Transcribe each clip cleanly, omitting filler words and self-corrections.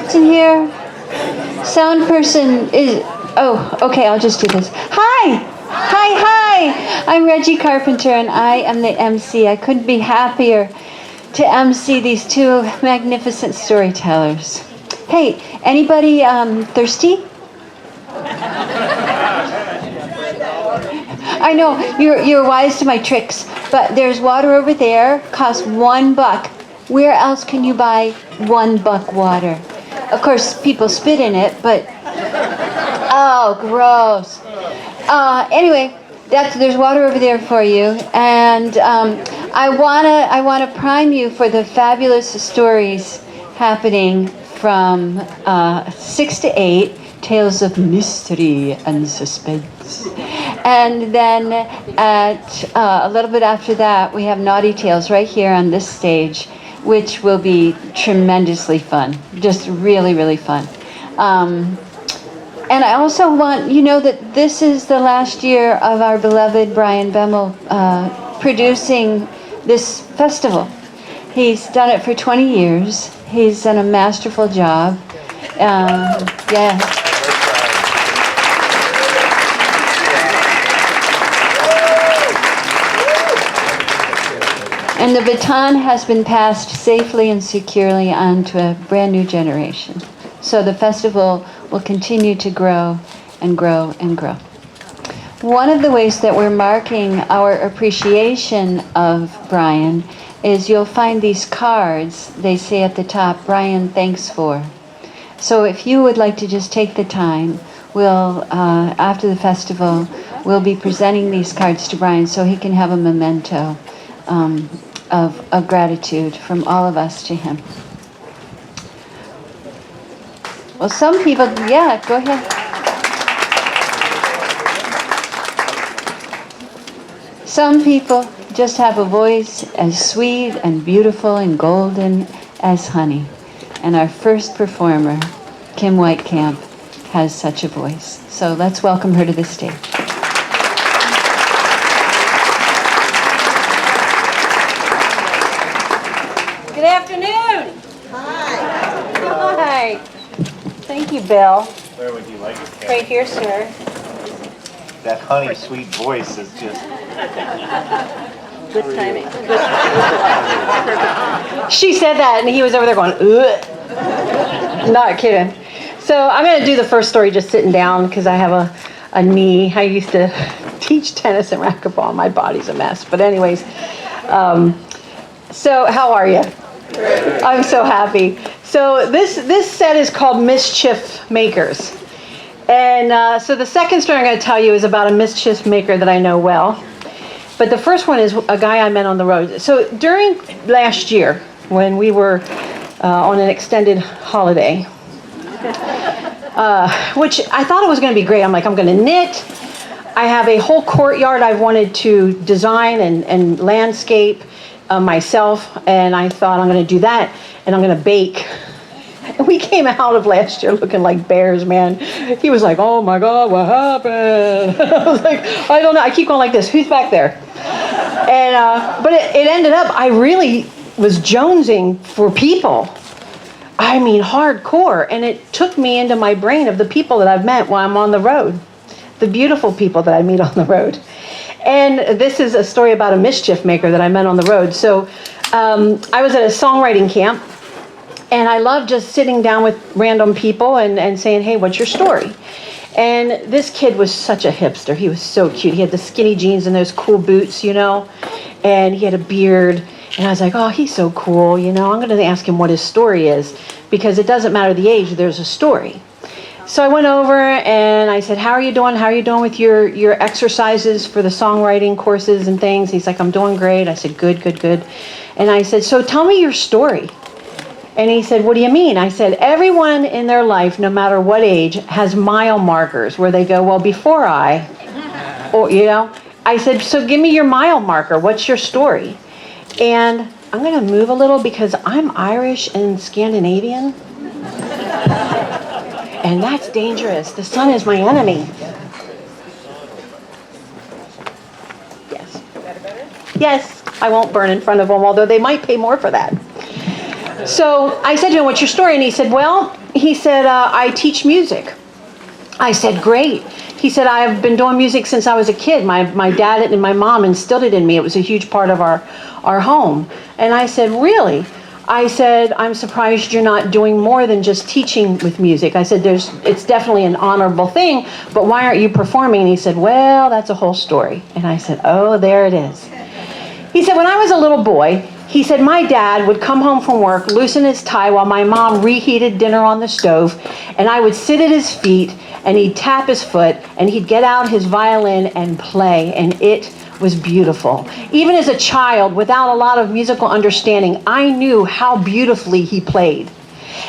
lights in here? Sound person is... Oh, okay, I'll just do this. Hi! I'm Reggie Carpenter, and I am the MC. I couldn't be happier to MC these two magnificent storytellers. Hey, anybody thirsty? I know, you're wise to my tricks, but there's water over there, costs $1. Where else can you buy $1 water? Of course, people spit in it, but... Oh, gross. Anyway, there's water over there for you, and I wanna prime you for the fabulous stories happening from 6 to 8, tales of mystery and suspense. And then at a little bit after that, we have Naughty Tales right here on this stage, which will be tremendously fun, just really, really fun. And I also want you to know that this is the last year of our beloved Brian Bemmel producing this festival. He's done it for 20 years. He's done a masterful job. Yeah. And the baton has been passed safely and securely on to a brand new generation. So the festival will continue to grow and grow and grow. One of the ways that we're marking our appreciation of Brian is you'll find these cards. They say at the top, Brian, thanks for. So if you would like to just take the time, we'll, after the festival, we'll be presenting these cards to Brian so he can have a memento of gratitude from all of us to him. Well, some people, yeah, go ahead. Some people just have a voice as sweet and beautiful and golden as honey. And our first performer, Kim Weitkamp, has such a voice. So let's welcome her to the stage. Good afternoon. Hi. Thank you, Bill. Where would you like it, Karen? Right here, sir. That honey sweet voice is just... Good timing. She said that, and he was over there going, ugh. Not kidding. So I'm going to do the first story just sitting down because I have a knee. I used to teach tennis and racquetball. My body's a mess. But anyways, so how are you? I'm so happy. So this set is called Mischief Makers. And so the second story I'm going to tell you is about a mischief maker that I know well. But the first one is a guy I met on the road. So during last year, when we were on an extended holiday, which I thought it was going to be great. I'm like, I'm going to knit. I have a whole courtyard I've wanted to design and landscape myself. And I thought I'm going to do that. And I'm going to bake. And we came out of last year looking like bears, man. He was like, oh my God, what happened? I was like, I don't know. I keep going like this. Who's back there? And but it ended up, I really was jonesing for people. I mean, hardcore. And it took me into my brain of the people that I've met while I'm on the road. The beautiful people that I meet on the road. And this is a story about a mischief maker that I met on the road. So I was at a songwriting camp. And I love just sitting down with random people and saying, hey, what's your story? And this kid was such a hipster. He was so cute. He had the skinny jeans and those cool boots, you know, and he had a beard. And I was like, oh, he's so cool. You know, I'm going to ask him what his story is because it doesn't matter the age. There's a story. So I went over and I said, how are you doing? How are you doing with your exercises for the songwriting courses and things? He's like, I'm doing great. I said, good, good, good. And I said, so tell me your story. And he said, what do you mean? I said, everyone in their life, no matter what age, has mile markers where they go, well, before I, or, you know, I said, so give me your mile marker. What's your story? And I'm going to move a little because I'm Irish and Scandinavian. And that's dangerous. The sun is my enemy. Yes. Yes, I won't burn in front of them, although they might pay more for that. So I said to him, what's your story? And he said, I teach music. I said, great. He said, I've been doing music since I was a kid. My dad and my mom instilled it in me. It was a huge part of our home. And I said, really? I said, I'm surprised you're not doing more than just teaching with music. I said, it's definitely an honorable thing, but why aren't you performing? And he said, well, that's a whole story. And I said, oh, there it is. He said, when I was a little boy, he said, my dad would come home from work, loosen his tie while my mom reheated dinner on the stove, and I would sit at his feet, and he'd tap his foot, and he'd get out his violin and play, and it was beautiful. Even as a child, without a lot of musical understanding, I knew how beautifully he played.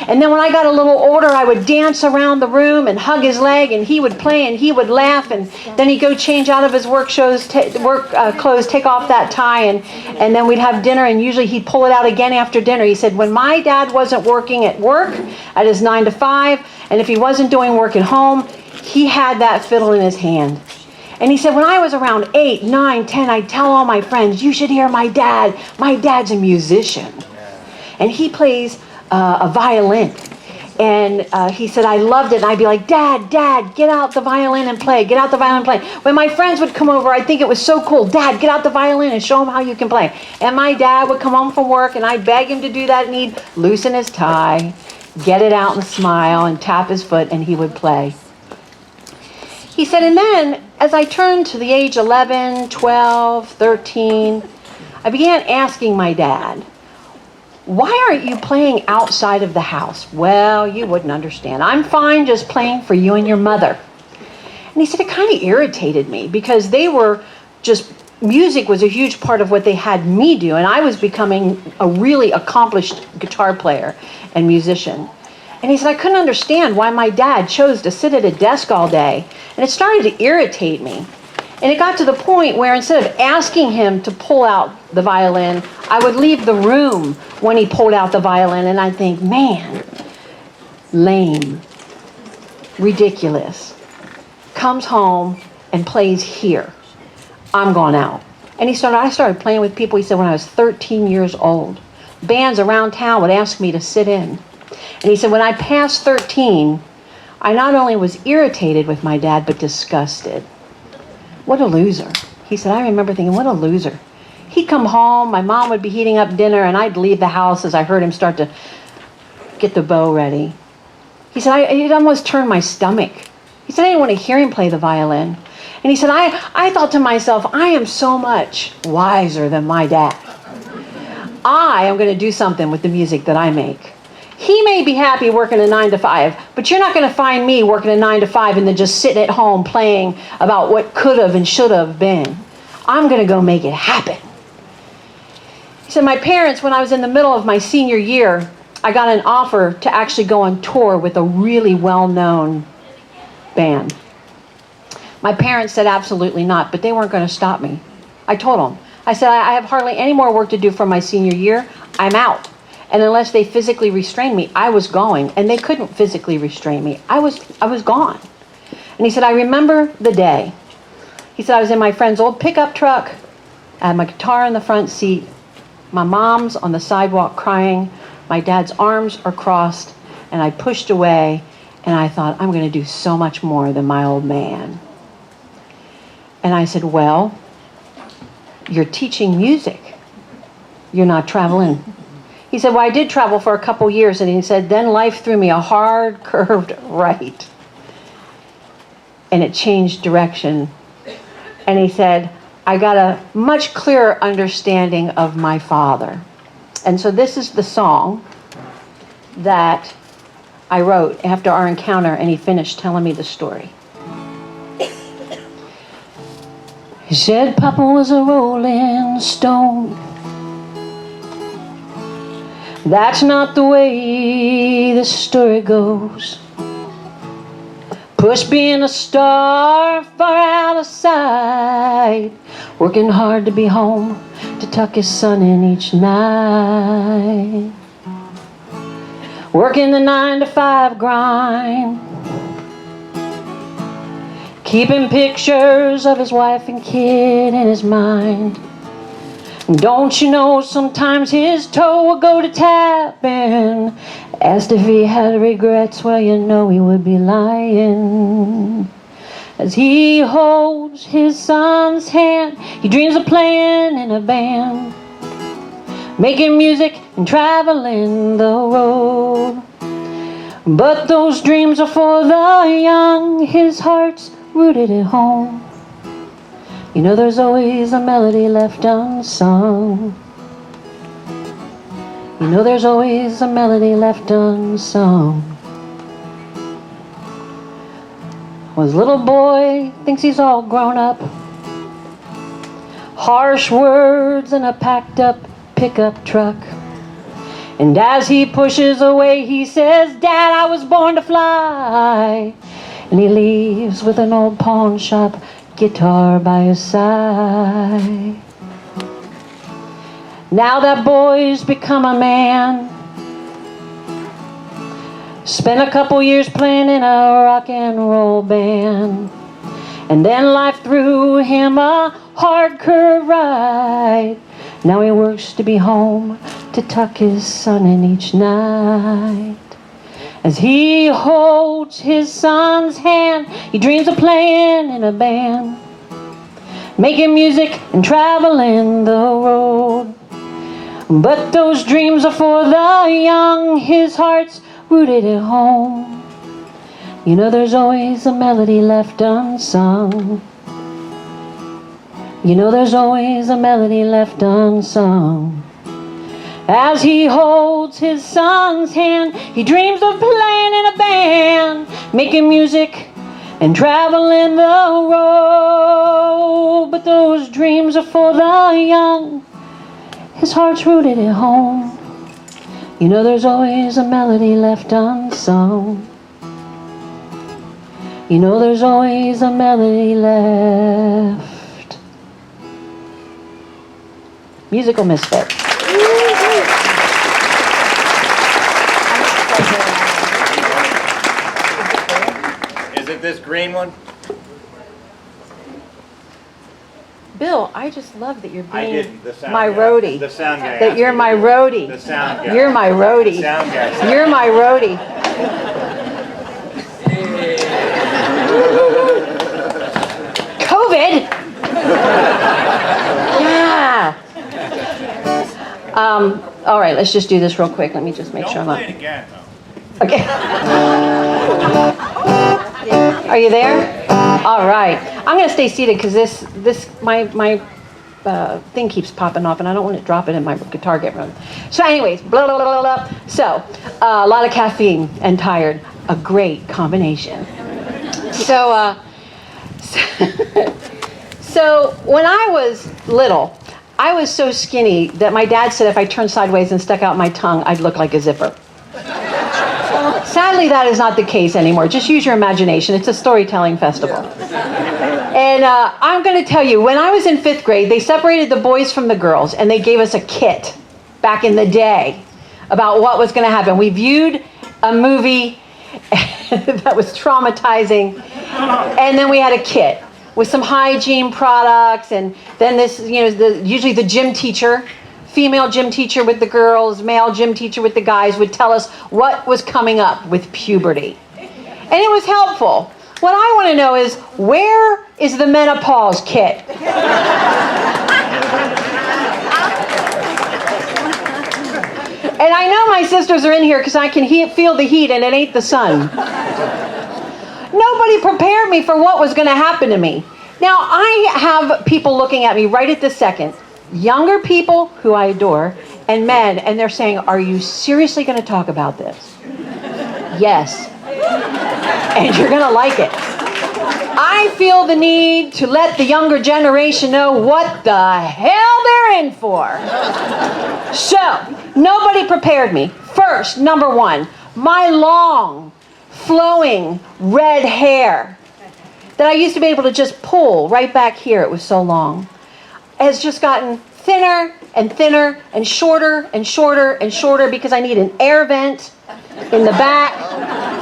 And then when I got a little older, I would dance around the room and hug his leg, and he would play and he would laugh, and then he'd go change out of his work clothes, take off that tie, and then we'd have dinner, and usually he'd pull it out again after dinner. He said when my dad wasn't working at work at his 9 to 5, and if he wasn't doing work at home, he had that fiddle in his hand. And he said, when I was around 8, 9, 10, I'd tell all my friends, you should hear my dad. My dad's a musician. And he plays a violin. And he said, I loved it. And I'd be like, Dad, get out the violin and play. Get out the violin and play. When my friends would come over, I'd think it was so cool. Dad, get out the violin and show them how you can play. And my dad would come home from work, and I'd beg him to do that, and he'd loosen his tie, get it out and smile, and tap his foot, and he would play. He said, and then as I turned to the age 11, 12, 13, I began asking my dad, why aren't you playing outside of the house? Well, you wouldn't understand. I'm fine just playing for you and your mother. And he said it kind of irritated me because music was a huge part of what they had me do, and I was becoming a really accomplished guitar player and musician. And he said, I couldn't understand why my dad chose to sit at a desk all day. And it started to irritate me. And it got to the point where instead of asking him to pull out the violin, I would leave the room when he pulled out the violin, and I'd think, man, lame, ridiculous. Comes home and plays here. I'm gone out. And I started playing with people, he said, when I was 13 years old. Bands around town would ask me to sit in. And he said, when I passed 13, I not only was irritated with my dad, but disgusted. What a loser. He said, I remember thinking, what a loser. He'd come home, my mom would be heating up dinner, and I'd leave the house as I heard him start to get the bow ready. He said, it almost turned my stomach. He said, I didn't want to hear him play the violin. And he said, I thought to myself, I am so much wiser than my dad. I am going to do something with the music that I make. He may be happy working a 9 to 5, but you're not going to find me working a 9 to 5 and then just sitting at home playing about what could have and should have been. I'm going to go make it happen. He said, my parents, when I was in the middle of my senior year, I got an offer to actually go on tour with a really well-known band. My parents said absolutely not, but they weren't going to stop me. I told them. I said, I have hardly any more work to do for my senior year. I'm out. And unless they physically restrained me, I was going. And they couldn't physically restrain me. I was gone. And he said, I remember the day. He said, I was in my friend's old pickup truck. I had my guitar in the front seat. My mom's on the sidewalk crying. My dad's arms are crossed. And I pushed away. And I thought, I'm going to do so much more than my old man. And I said, well, you're teaching music. You're not traveling. He said, well, I did travel for a couple years, and he said, then life threw me a hard, curved right. And it changed direction. And he said, I got a much clearer understanding of my father. And so this is the song that I wrote after our encounter, and he finished telling me the story. He said, Papa was a rolling stone. That's not the way the story goes. Push being a star far out of sight, working hard to be home to tuck his son in each night. Working the 9 to 5 grind, keeping pictures of his wife and kid in his mind. Don't you know sometimes his toe would go to tapping? Asked if he had regrets, well, you know he would be lying. As he holds his son's hand, he dreams of playing in a band, making music and traveling the road. But those dreams are for the young, his heart's rooted at home. You know there's always a melody left unsung. You know there's always a melody left unsung. Well, his little boy thinks he's all grown up. Harsh words in a packed up pickup truck. And as he pushes away, he says, Dad, I was born to fly. And he leaves with an old pawn shop guitar by his side. Now that boy's become a man. Spent a couple years playing in a rock and roll band. And then life threw him a hard curve ride. Now he works to be home to tuck his son in each night. As he holds his son's hand, he dreams of playing in a band, making music and traveling the road. But those dreams are for the young, his heart's rooted at home. You know there's always a melody left unsung. You know there's always a melody left unsung. As he holds his son's hand, he dreams of playing in a band, making music and traveling the road. But those dreams are for the young, his heart's rooted at home. You know there's always a melody left unsung. You know there's always a melody left. Musical misfit. Is it this green one? Bill, I just love that you're I being didn't. The sound my guy. roadie. The sound guy. That you're my roadie. The sound guy. You're my roadie. The sound guy. You're my roadie. COVID. Yeah. All right, let's just do this real quick. Let me just make sure I'm Don't up. play it again, though. Okay. Are you there? All right. I'm going to stay seated because my thing keeps popping off, and I don't want to drop it in my guitar get room. So, anyways, blah blah blah blah. So, a lot of caffeine and tired, a great combination. So, so when I was little, I was so skinny that my dad said if I turned sideways and stuck out my tongue, I'd look like a zipper. Sadly, that is not the case anymore. Just use your imagination. It's a storytelling festival. And I'm going to tell you, when I was in 5th grade, they separated the boys from the girls, and they gave us a kit back in the day about what was going to happen. We viewed a movie that was traumatizing, and then we had a kit with some hygiene products, and then this, usually the gym teacher, female gym teacher with the girls, male gym teacher with the guys, would tell us what was coming up with puberty. And it was helpful. What I want to know is, where is the menopause kit? And I know my sisters are in here because I can feel the heat, and it ain't the sun. Nobody prepared me for what was going to happen to me. Now, I have people looking at me right at this second, younger people who I adore, and men, and they're saying, are you seriously going to talk about this? Yes. And you're going to like it. I feel the need to let the younger generation know what the hell they're in for. So, nobody prepared me. First, number one, my long, flowing red hair that I used to be able to just pull right back here, it was so long, has just gotten thinner and thinner and shorter and shorter and shorter because I need an air vent in the back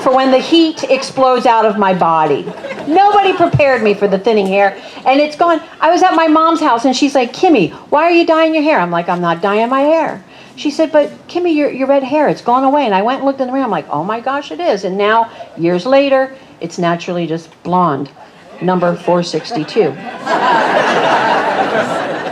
for when the heat explodes out of my body. Nobody prepared me for the thinning hair, and it's gone. I was at my mom's house, and she's like, Kimmy, why are you dyeing your hair? I'm like, I'm not dyeing my hair. She said, but Kimmy, your red hair, it's gone away. And I went and looked in the mirror. I'm like, oh my gosh, it is. And now, years later, it's naturally just blonde, number 462.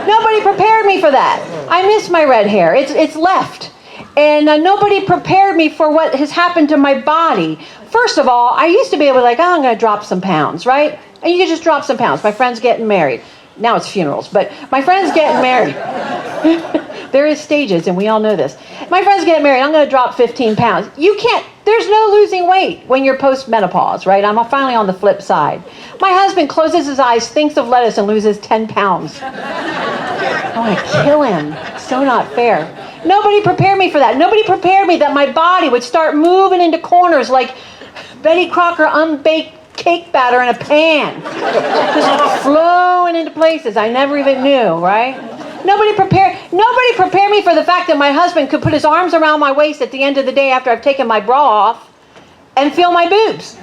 Nobody prepared me for that. I miss my red hair. It's left. And nobody prepared me for what has happened to my body. First of all, I used to be able to I'm going to drop some pounds, right? And you could just drop some pounds. My friend's getting married. Now it's funerals, but my friend's getting married. There is stages, and we all know this. My friend's getting married. I'm going to drop 15 pounds. You can't. There's no losing weight when you're post-menopause, right? I'm finally on the flip side. My husband closes his eyes, thinks of lettuce, and loses 10 pounds. I want to kill him. It's so not fair. Nobody prepared me for that. Nobody prepared me that my body would start moving into corners like Betty Crocker unbaked cake batter in a pan. Just flowing into places I never even knew, right? Nobody prepared me for the fact that my husband could put his arms around my waist at the end of the day after I've taken my bra off and feel my boobs.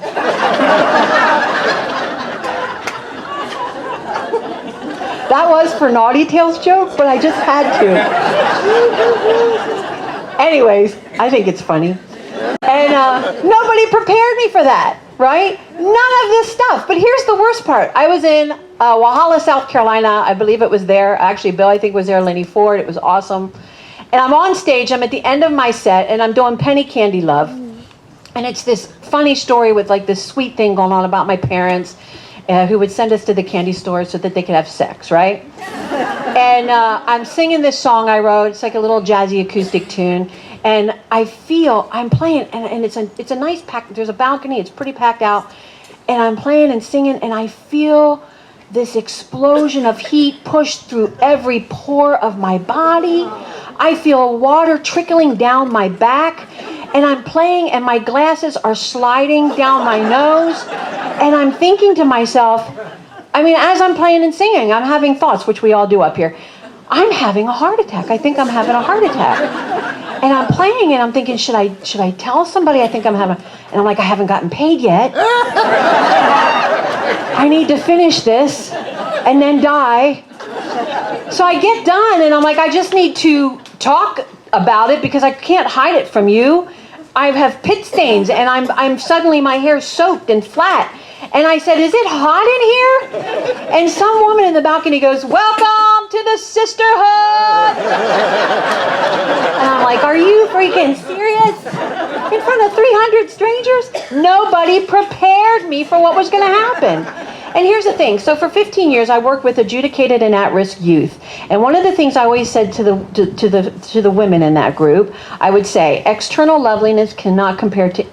That was for Naughty Tales joke, but I just had to. Anyways, I think it's funny. And nobody prepared me for that, right? None of this stuff. But here's the worst part. I was in Walhalla, South Carolina. I believe it was there. Actually, Bill, I think, was there. Lenny Ford. It was awesome. And I'm on stage. I'm at the end of my set, and I'm doing Penny Candy Love. And it's this funny story with this sweet thing going on about my parents who would send us to the candy store so that they could have sex, right? And I'm singing this song I wrote. It's like a little jazzy acoustic tune. And I'm playing, and it's a nice pack. There's a balcony. It's pretty packed out. And I'm playing and singing, and I feel this explosion of heat push through every pore of my body. I feel water trickling down my back. And I'm playing, and my glasses are sliding down my nose. And I'm thinking to myself, as I'm playing and singing, I'm having thoughts, which we all do up here. I'm having a heart attack. I think I'm having a heart attack. And I'm playing, and I'm thinking, should I tell somebody I think I'm having? And I'm like, I haven't gotten paid yet. I need to finish this and then die. So I get done, and I'm like, I just need to talk about it because I can't hide it from you. I have pit stains, and I'm suddenly my hair's soaked and flat. And I said, is it hot in here? And some woman in the balcony goes, welcome to the sisterhood. And I'm like, are you freaking serious? In front of 300 strangers? Nobody prepared me for what was going to happen. And here's the thing. So for 15 years, I worked with adjudicated and at-risk youth. And one of the things I always said to the women in that group, I would say, external loveliness cannot compare to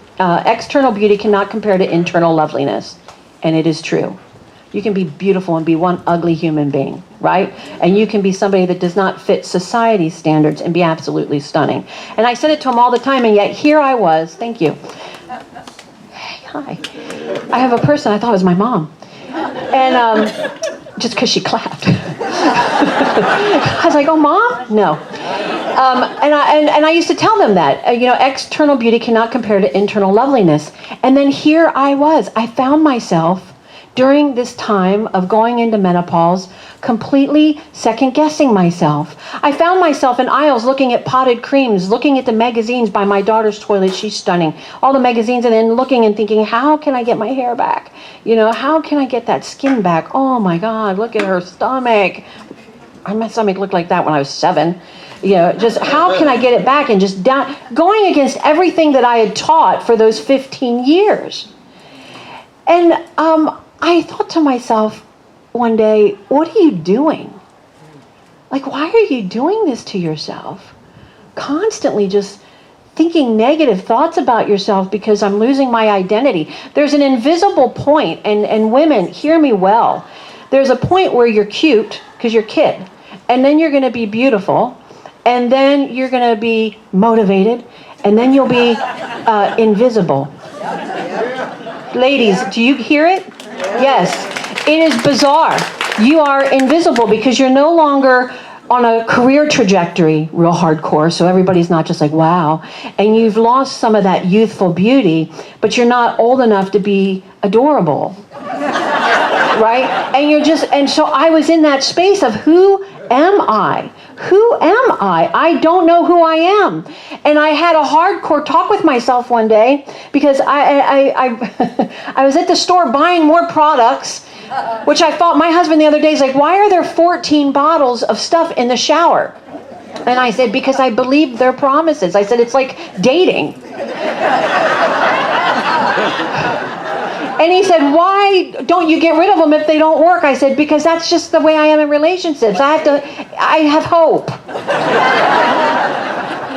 external beauty cannot compare to internal loveliness. And it is true. You can be beautiful and be one ugly human being, right? And you can be somebody that does not fit society's standards and be absolutely stunning. And I said it to them all the time, and yet here I was. Thank you. Hey, hi. I have a person, I thought it was my mom. And just because she clapped. I was like, oh, Mom? No. And I used to tell them that, external beauty cannot compare to internal loveliness. And then here I was. I found myself during this time of going into menopause completely second-guessing myself. I found myself in aisles looking at potted creams, looking at the magazines by my daughter's toilet. She's stunning. All the magazines, and then looking and thinking, how can I get my hair back? How can I get that skin back? Oh my God, look at her stomach. My stomach looked like that when I was 7. Just how can I get it back? And just down, going against everything that I had taught for those 15 years. And I thought to myself one day, what are you doing? Why are you doing this to yourself? Constantly just thinking negative thoughts about yourself because I'm losing my identity. There's an invisible point, and women, hear me well. There's a point where you're cute because you're a kid, and then you're going to be beautiful, and then you're going to be motivated, and then you'll be invisible. Ladies, do you hear it? Yes. It is bizarre. You are invisible because you're no longer on a career trajectory, real hardcore, so everybody's not just like, wow. And you've lost some of that youthful beauty, but you're not old enough to be adorable. Right? And so I was in that space of who am I? Who am I? I don't know who I am. And I had a hardcore talk with myself one day because I was at the store buying more products, which I thought, my husband the other day is like, why are there 14 bottles of stuff in the shower? And I said, because I believe their promises. I said, it's like dating. And he said, why don't you get rid of them if they don't work? I said, because that's just the way I am in relationships. I have hope.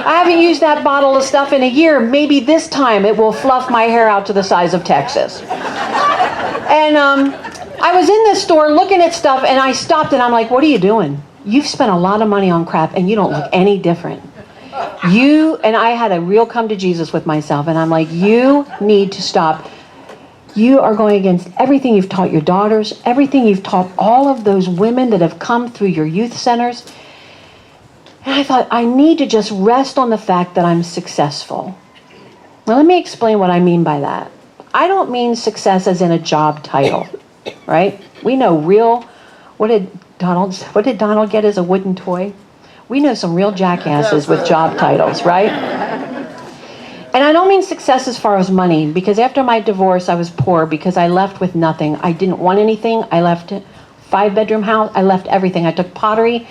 I haven't used that bottle of stuff in a year. Maybe this time it will fluff my hair out to the size of Texas. And I was in this store looking at stuff, and I stopped, and I'm like, what are you doing? You've spent a lot of money on crap, and you don't look any different. And I had a real come to Jesus with myself, and I'm like, you need to stop. You are going against everything you've taught your daughters, everything you've taught all of those women that have come through your youth centers. And I thought, I need to just rest on the fact that I'm successful. Now, let me explain what I mean by that. I don't mean success as in a job title, right? We know what did Donald get as a wooden toy? We know some real jackasses with job titles, right? And I don't mean success as far as money, because after my divorce, I was poor because I left with nothing. I didn't want anything. I left a 5-bedroom house. I left everything. I took pottery,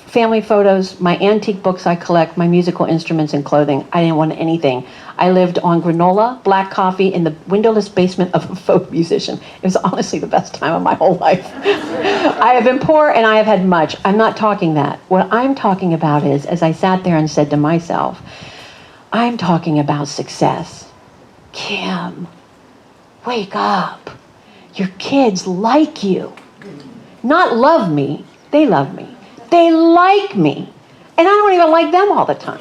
family photos, my antique books I collect, my musical instruments and clothing. I didn't want anything. I lived on granola, black coffee in the windowless basement of a folk musician. It was honestly the best time of my whole life. I have been poor and I have had much. I'm not talking that. What I'm talking about is, as I sat there and said to myself, I'm talking about success. Kim, wake up. Your kids like you. Not love me. They love me. They like me. And I don't even like them all the time.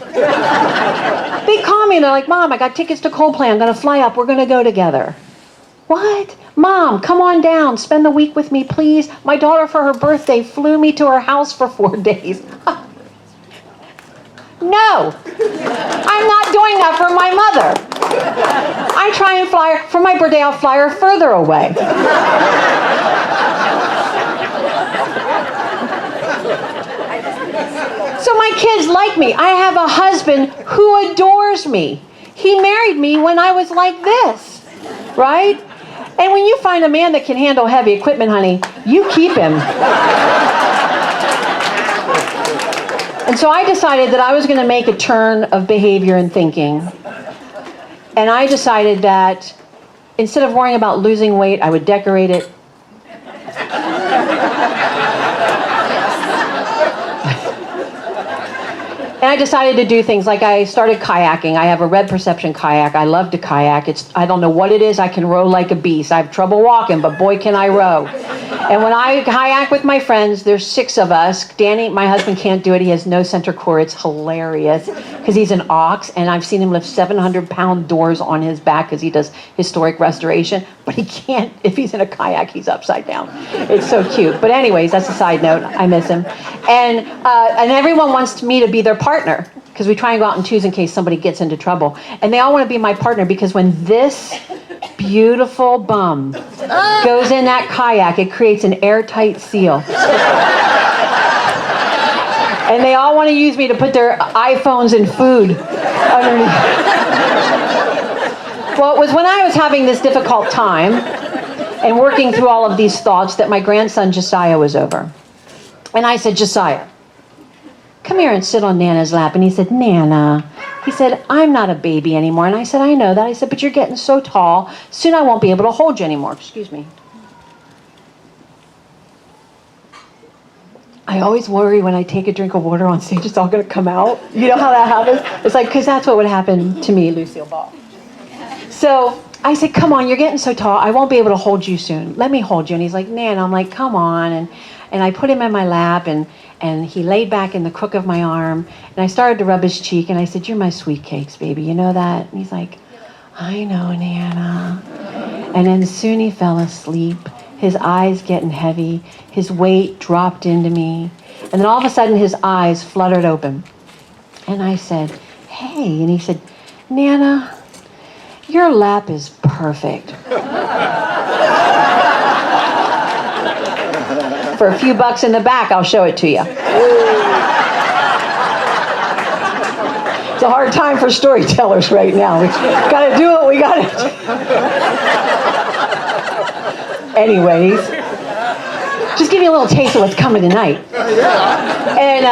They call me and they're like, Mom, I got tickets to Coldplay. I'm going to fly up. We're going to go together. What? Mom, come on down. Spend the week with me, please. My daughter, for her birthday, flew me to her house for 4 days. No, I'm not doing that for my mother. I try and fly her, for my birthday, I'll fly her further away. So my kids like me. I have a husband who adores me. He married me when I was like this, right? And when you find a man that can handle heavy equipment, honey, you keep him. And so I decided that I was going to make a turn of behavior and thinking. And I decided that instead of worrying about losing weight, I would decorate it. And I decided to do things like I started kayaking. I have a Red Perception kayak. I love to kayak. I don't know what it is. I can row like a beast. I have trouble walking, but boy, can I row. And when I kayak with my friends, there's 6 of us. Danny, my husband, can't do it. He has no center core. It's hilarious because he's an ox, and I've seen him lift 700-pound doors on his back because he does historic restoration, but he can't. If he's in a kayak, he's upside down. It's so cute. But anyways, that's a side note. I miss him. And everyone wants me to be their partner because we try and go out in twos in case somebody gets into trouble. And they all want to be my partner because when this beautiful bum goes in that kayak, it creates an airtight seal. And they all want to use me to put their iPhones and food underneath. Well, it was when I was having this difficult time and working through all of these thoughts that my grandson Josiah was over. And I said, Josiah, come here and sit on Nana's lap. And he said, Nana. He said, I'm not a baby anymore. And I said, I know that. I said, but you're getting so tall. Soon I won't be able to hold you anymore. Excuse me. I always worry when I take a drink of water on stage, it's all going to come out. You know how that happens? It's like, because that's what would happen to me, Lucille Ball. So I said, come on, you're getting so tall. I won't be able to hold you soon. Let me hold you. And he's like, Nan. I'm like, come on. And I put him in my lap, and he laid back in the crook of my arm, and I started to rub his cheek, and I said, you're my sweet cakes, baby. You know that? And he's like, I know, Nana. And then soon he fell asleep. his eyes getting heavy, his weight dropped into me, and then all of a sudden his eyes fluttered open. And I said, hey, and he said, Nana, your lap is perfect. For a few bucks in the back, I'll show it to you. It's a hard time for storytellers right now. We gotta do what we gotta do. Anyways, just give you a little taste of what's coming tonight. And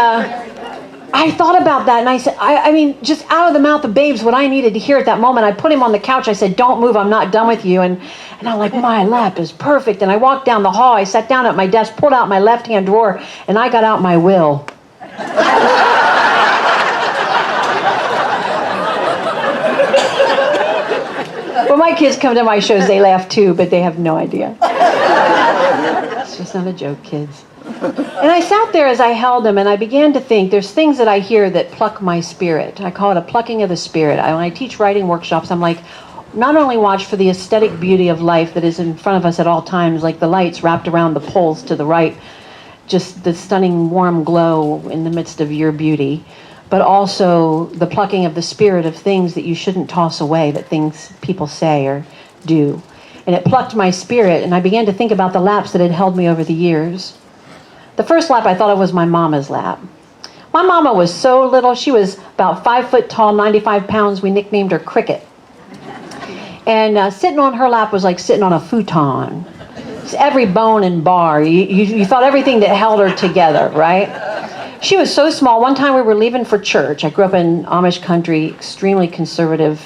I thought about that, and I said, I mean, just out of the mouth of babes, what I needed to hear at that moment, I put him on the couch. I said, don't move, I'm not done with you. And I'm like, my lap is perfect. And I walked down the hall, I sat down at my desk, pulled out my left-hand drawer, and I got out my will. When my kids come to my shows, they laugh too, but they have no idea. It's just not a joke, kids. And I sat there as I held them, and I began to think, there's things that I hear that pluck my spirit. I call it a plucking of the spirit. When I teach writing workshops, I'm like, not only watch for the aesthetic beauty of life that is in front of us at all times, like the lights wrapped around the poles to the right, just the stunning warm glow in the midst of your beauty, but also the plucking of the spirit of things that you shouldn't toss away, that things people say or do. And it plucked my spirit, and I began to think about the laps that had held me over the years. The first lap I thought of was my mama's lap. My mama was so little, she was about 5 foot tall, 95 pounds. We nicknamed her Cricket. And sitting on her lap was like sitting on a futon. It's every bone and bar. You felt everything that held her together, right? She was so small. One time we were leaving for church. I grew up in Amish country, extremely conservative,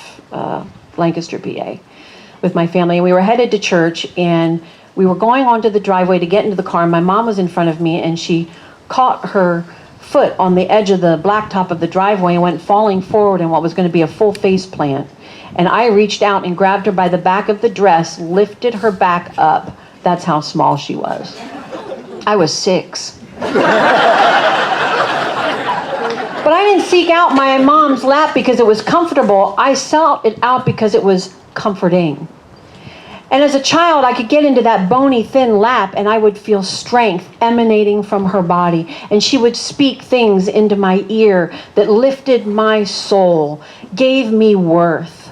Lancaster, PA, with my family. And we were headed to church, and we were going onto the driveway to get into the car. And my mom was in front of me, and she caught her foot on the edge of the blacktop of the driveway and went falling forward in what was going to be a full face plant. And I reached out and grabbed her by the back of the dress, lifted her back up. That's how small she was. I was 6. But I didn't seek out my mom's lap because it was comfortable. I sought it out because it was comforting. And as a child, I could get into that bony, thin lap, and I would feel strength emanating from her body. And she would speak things into my ear that lifted my soul, gave me worth.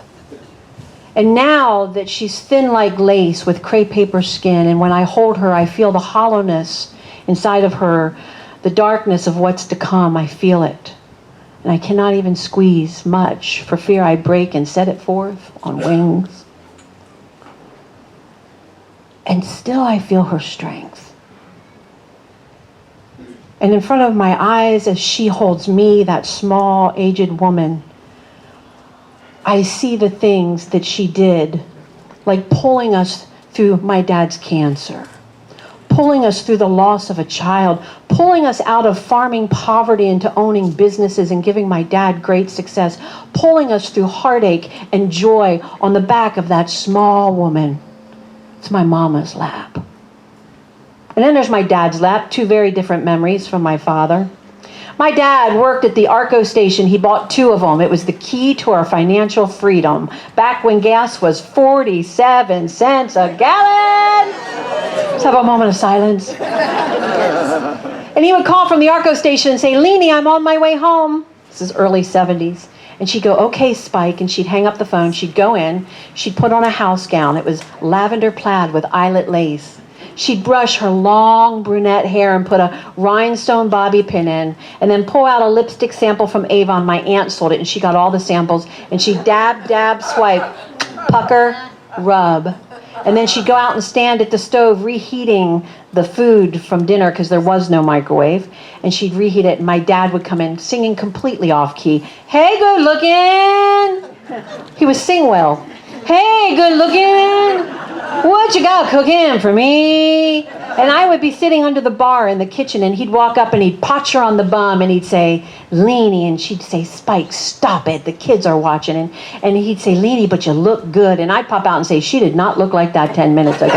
And now that she's thin like lace with crepe paper skin, and when I hold her, I feel the hollowness inside of her, the darkness of what's to come. I feel it. And I cannot even squeeze much for fear I break and set it forth on wings. And still I feel her strength. And in front of my eyes, as she holds me, that small, aged woman, I see the things that she did, like pulling us through my dad's cancer, pulling us through the loss of a child, pulling us out of farming poverty into owning businesses and giving my dad great success, pulling us through heartache and joy on the back of that small woman. It's my mama's lap. And then there's my dad's lap, 2 very different memories from my father. My dad worked at the Arco station. He bought 2 of them. It was the key to our financial freedom. Back when gas was 47 cents a gallon. Let's have a moment of silence. And he would call from the Arco station and say, Leanie, I'm on my way home. This is early 70s. And she'd go, okay, Spike. And she'd hang up the phone. She'd go in. She'd put on a house gown. It was lavender plaid with eyelet lace. She'd brush her long brunette hair and put a rhinestone bobby pin in, and then pull out a lipstick sample from Avon. My aunt sold it, and she got all the samples. And she'd dab, dab, swipe, pucker, rub. And then she'd go out and stand at the stove reheating the food from dinner because there was no microwave. And she'd reheat it, and my dad would come in singing completely off key. Hey, good looking. He would sing well. Hey, good looking. What you got cooking for me? And I would be sitting under the bar in the kitchen, and he'd walk up and he'd potch her on the bum and he'd say, Leanie, and she'd say, Spike, stop it. The kids are watching. And he'd say, Leanie, but you look good. And I'd pop out and say, she did not look like that 10 minutes ago.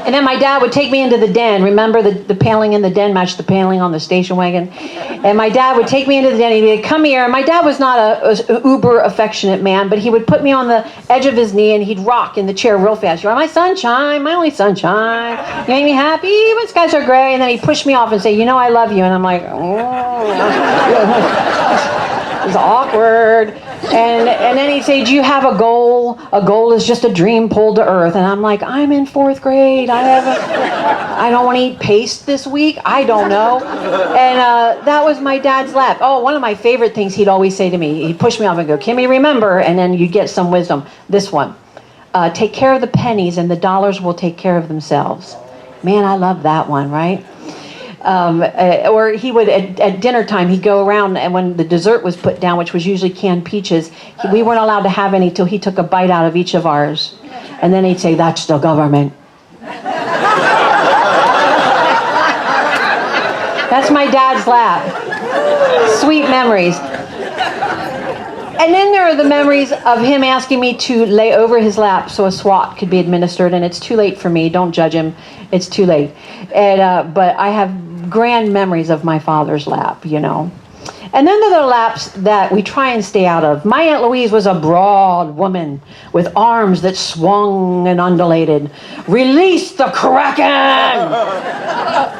And then my dad would take me into the den. Remember the paneling in the den matched the paneling on the station wagon? And my dad would take me into the den. He'd be like, come here. And my dad was not a uber affectionate man, but he would put me on the edge of his knee and he'd rock in the chair real fast. You're my sunshine, my only sunshine. You make me happy, but skies are gray. And then he'd push me off and say, you know I love you. And I'm like, oh. It was awkward. And then he'd say, do you have a goal? A goal is just a dream pulled to earth. And I'm like, I'm in 4th grade. I don't want to eat paste this week. I don't know. And that was my dad's lap. Oh, one of my favorite things he'd always say to me, he'd push me off and go, Kimmy, remember, and then you'd get some wisdom. This one, take care of the pennies and the dollars will take care of themselves. Man, I love that one, right? Or he would, at dinner time, he'd go around, and when the dessert was put down, which was usually canned peaches, we weren't allowed to have any till he took a bite out of each of ours. And then he'd say, that's the government. That's my dad's lap. Sweet memories. And then there are the memories of him asking me to lay over his lap so a swat could be administered, and it's too late for me. Don't judge him. It's too late. And but I have grand memories of my father's lap, you know. And then there are the laps that we try and stay out of. My Aunt Louise was a broad woman with arms that swung and undulated. Release the Kraken!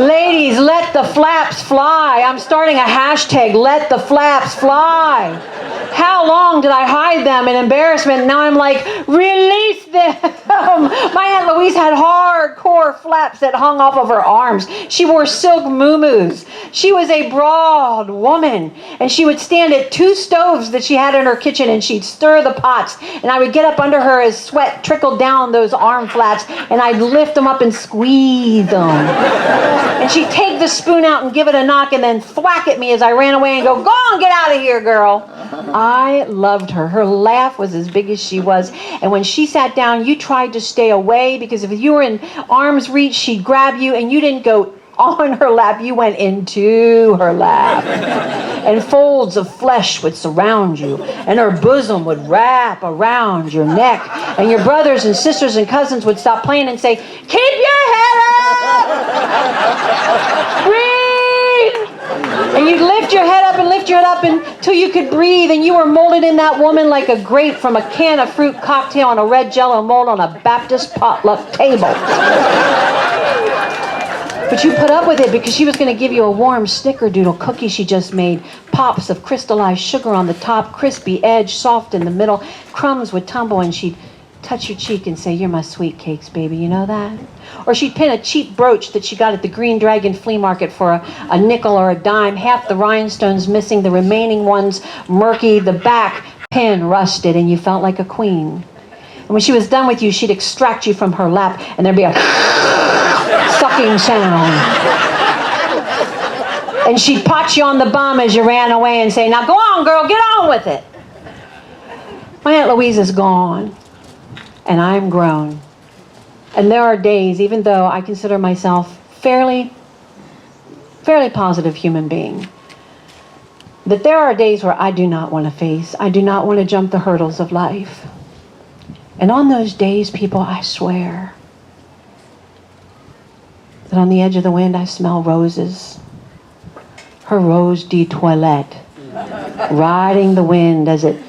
Ladies, let the flaps fly. I'm starting a hashtag, let the flaps fly. How long did I hide them in embarrassment? Now I'm like, release them. My Aunt Louise had hardcore flaps that hung off of her arms. She wore silk muumuus. She was a broad woman. And she would stand at 2 stoves that she had in her kitchen and she'd stir the pots. And I would get up under her as sweat trickled down those arm flaps and I'd lift them up and squeeze them. And she'd take the spoon out and give it a knock and then thwack at me as I ran away and go, go on, get out of here, girl. I loved her. Her laugh was as big as she was. And when she sat down, you tried to stay away because if you were in arm's reach, she'd grab you and you didn't go on her lap, you went into her lap. And folds of flesh would surround you, and her bosom would wrap around your neck. And your brothers and sisters and cousins would stop playing and say, keep your head up! Breathe! And you'd lift your head up and lift your head up until you could breathe, and you were molded in that woman like a grape from a can of fruit cocktail on a red Jell-O mold on a Baptist potluck table. But you put up with it because she was going to give you a warm snickerdoodle cookie she just made. Pops of crystallized sugar on the top, crispy edge, soft in the middle. Crumbs would tumble and she'd touch your cheek and say, you're my sweet cakes, baby, you know that? Or she'd pin a cheap brooch that she got at the Green Dragon flea market for a nickel or a dime, half the rhinestones missing, the remaining ones murky, the back pin rusted, and you felt like a queen. And when she was done with you, she'd extract you from her lap and there'd be a sucking sound. And she'd pot you on the bum as you ran away and say, now go on, girl, get on with it. My Aunt Louise is gone, and I'm grown. And there are days, even though I consider myself fairly positive human being, that there are days where I do not want to face, I do not want to jump the hurdles of life. And on those days, people, I swear that on the edge of the wind I smell roses. Her rose de toilette, riding the wind as it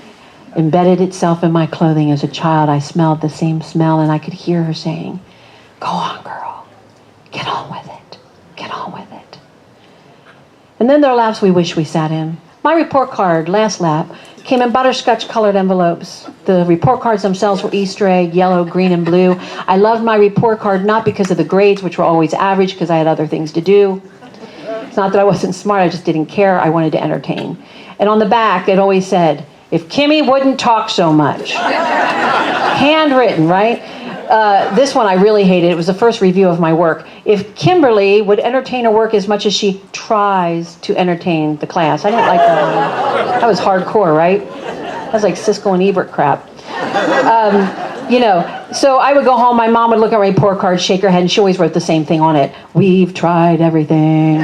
embedded itself in my clothing. As a child, I smelled the same smell, and I could hear her saying, go on, girl, get on with it, get on with it. And then there are laps we wish we sat in. My report card, last lap, came in butterscotch-colored envelopes. The report cards themselves were Easter egg, yellow, green, and blue. I loved my report card not because of the grades, which were always average, because I had other things to do. It's not that I wasn't smart, I just didn't care. I wanted to entertain. And on the back, it always said, if Kimmy wouldn't talk so much. Handwritten, right? This one I really hated. It was the first review of my work. If Kimberly would entertain her work as much as she tries to entertain the class. I didn't like that one. That was hardcore, right? That was like Siskel and Ebert crap. You know, so I would go home, my mom would look at my report card, shake her head, and she always wrote the same thing on it. We've tried everything.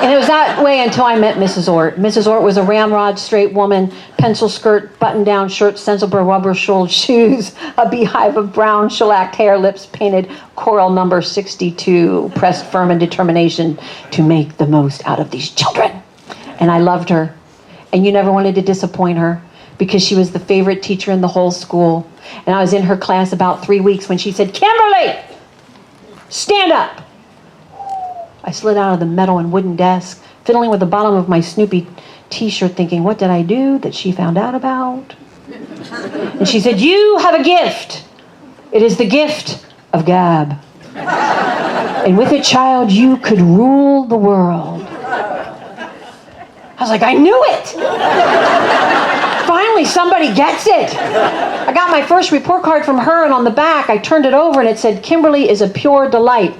And it was that way until I met Mrs. Ort. Mrs. Ort was a ramrod, straight woman, pencil skirt, button-down shirt, sensible rubber-soled shoes, a beehive of brown shellacked hair, lips painted coral number 62, pressed firm in determination to make the most out of these children. And I loved her. And you never wanted to disappoint her because she was the favorite teacher in the whole school. And I was in her class about 3 weeks when she said, "Kimberly, stand up." I slid out of the metal and wooden desk, fiddling with the bottom of my Snoopy t-shirt, thinking, what did I do that she found out about? And she said, "You have a gift. It is the gift of gab. And with it, child, you could rule the world." I was like, I knew it. Finally, somebody gets it. I got my first report card from her, and on the back, I turned it over, and it said, "Kimberly is a pure delight."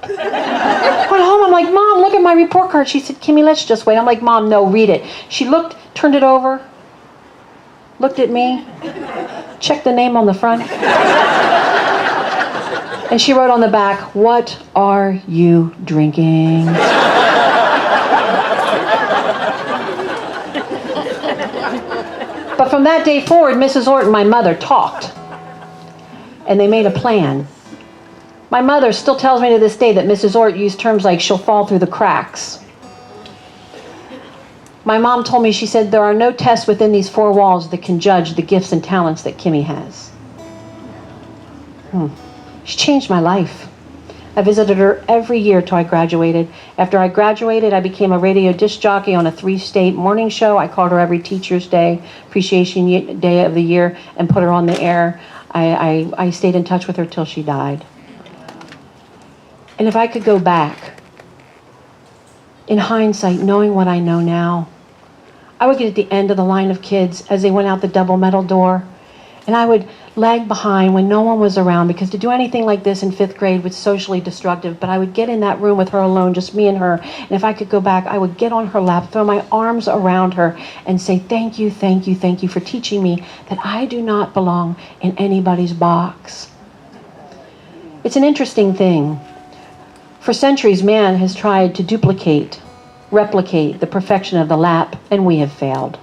I went home, I'm like, "Mom, look at my report card." She said, "Kimmy, let's just wait." I'm like, "Mom, no, read it." She looked, turned it over, looked at me, checked the name on the front, and she wrote on the back, "What are you drinking?" But from that day forward, Mrs. Ort and my mother talked, and they made a plan. My mother still tells me to this day that Mrs. Ort used terms like "she'll fall through the cracks." My mom told me, she said, "There are no tests within these four walls that can judge the gifts and talents that Kimmy has." She changed my life. I visited her every year till I graduated. After I graduated, I became a radio disc jockey on a 3-state morning show. I called her every Teacher's Day, Appreciation Day of the year, and put her on the air. I stayed in touch with her till she died. And if I could go back, in hindsight, knowing what I know now, I would get at the end of the line of kids as they went out the double metal door, and I would lag behind when no one was around, because to do anything like this in 5th grade was socially destructive. But I would get in that room with her alone, just me and her, and if I could go back, I would get on her lap, throw my arms around her, and say, "Thank you, thank you, thank you for teaching me that I do not belong in anybody's box." It's an interesting thing. For centuries, man has tried to replicate the perfection of the lap, and we have failed.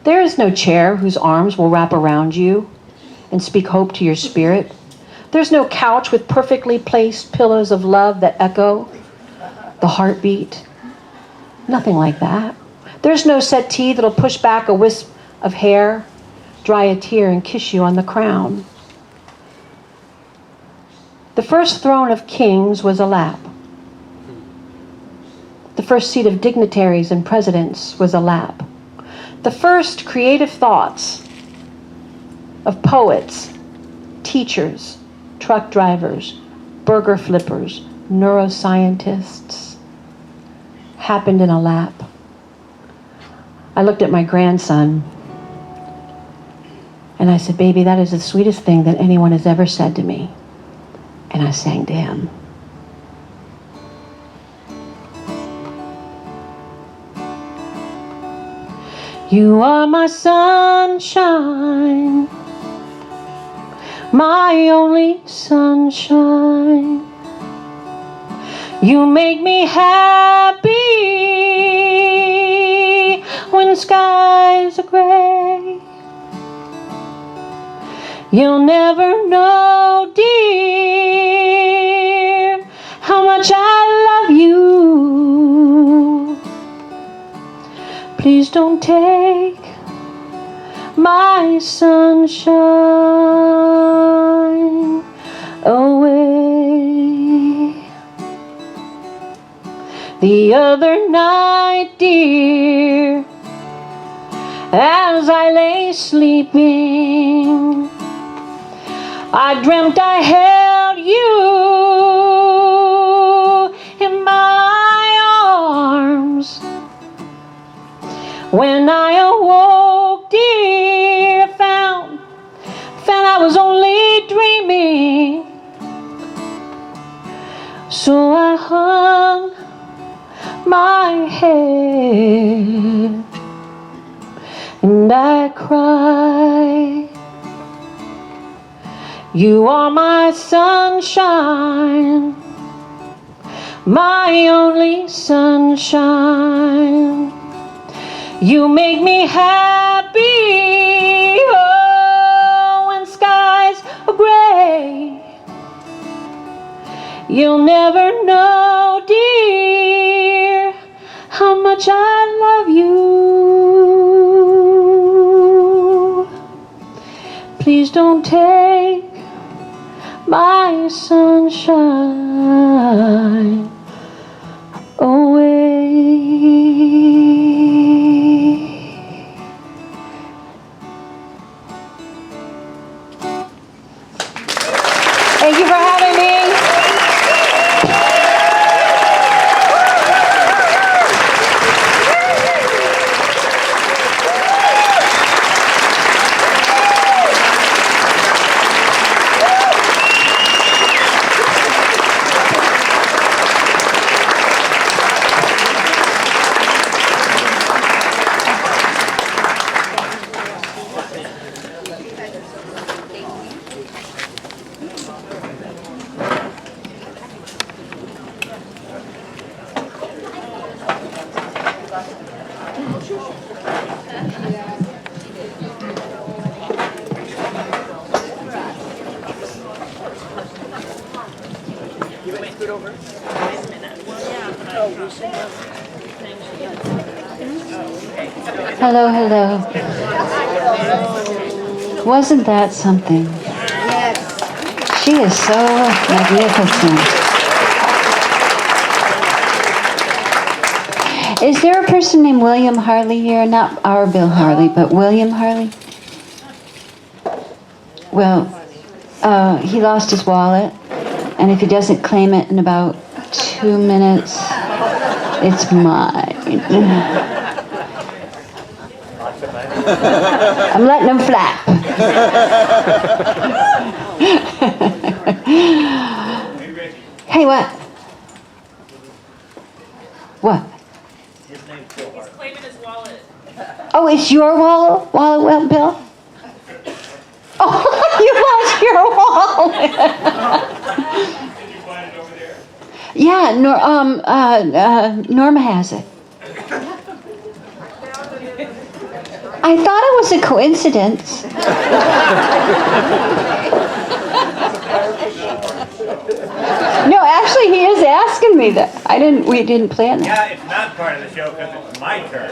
There is no chair whose arms will wrap around you and speak hope to your spirit. There's no couch with perfectly placed pillows of love that echo the heartbeat. Nothing like that. There's no settee that'll push back a wisp of hair, dry a tear, and kiss you on the crown. The first throne of kings was a lap. The first seat of dignitaries and presidents was a lap. The first creative thoughts of poets, teachers, truck drivers, burger flippers, neuroscientists happened in a lap. I looked at my grandson and I said, "Baby, that is the sweetest thing that anyone has ever said to me." And I sang to him. You are my sunshine, my only sunshine. You make me happy when skies are gray. You'll never know, dear, how much I love you. Please don't take my sunshine away. The other night, dear, as I lay sleeping, I dreamt I held you in my arms. When I awoke, dear, found I was only dreaming. So I hung my head and I cried. You are my sunshine, my only sunshine. You make me happy, oh, when skies are gray. You'll never know, dear, how much I love you. Please don't take my sunshine away. Thank you for having me. Hello, hello. Wasn't that something? Yes. She is so magnificent. Is there a person named William Harley here? Not our Bill Harley, but William Harley? Well, he lost his wallet, and if he doesn't claim it in about 2 minutes, it's mine. I'm letting him flap. Hey, what? What? He's claiming his wallet. Oh, it's your wallet, Bill? Oh, you lost your wallet. Did you find it over there? Yeah, Norma has it. I thought it was a coincidence. No, actually, he is asking me that. We didn't plan that. Yeah, it's not part of the show because it's my turn.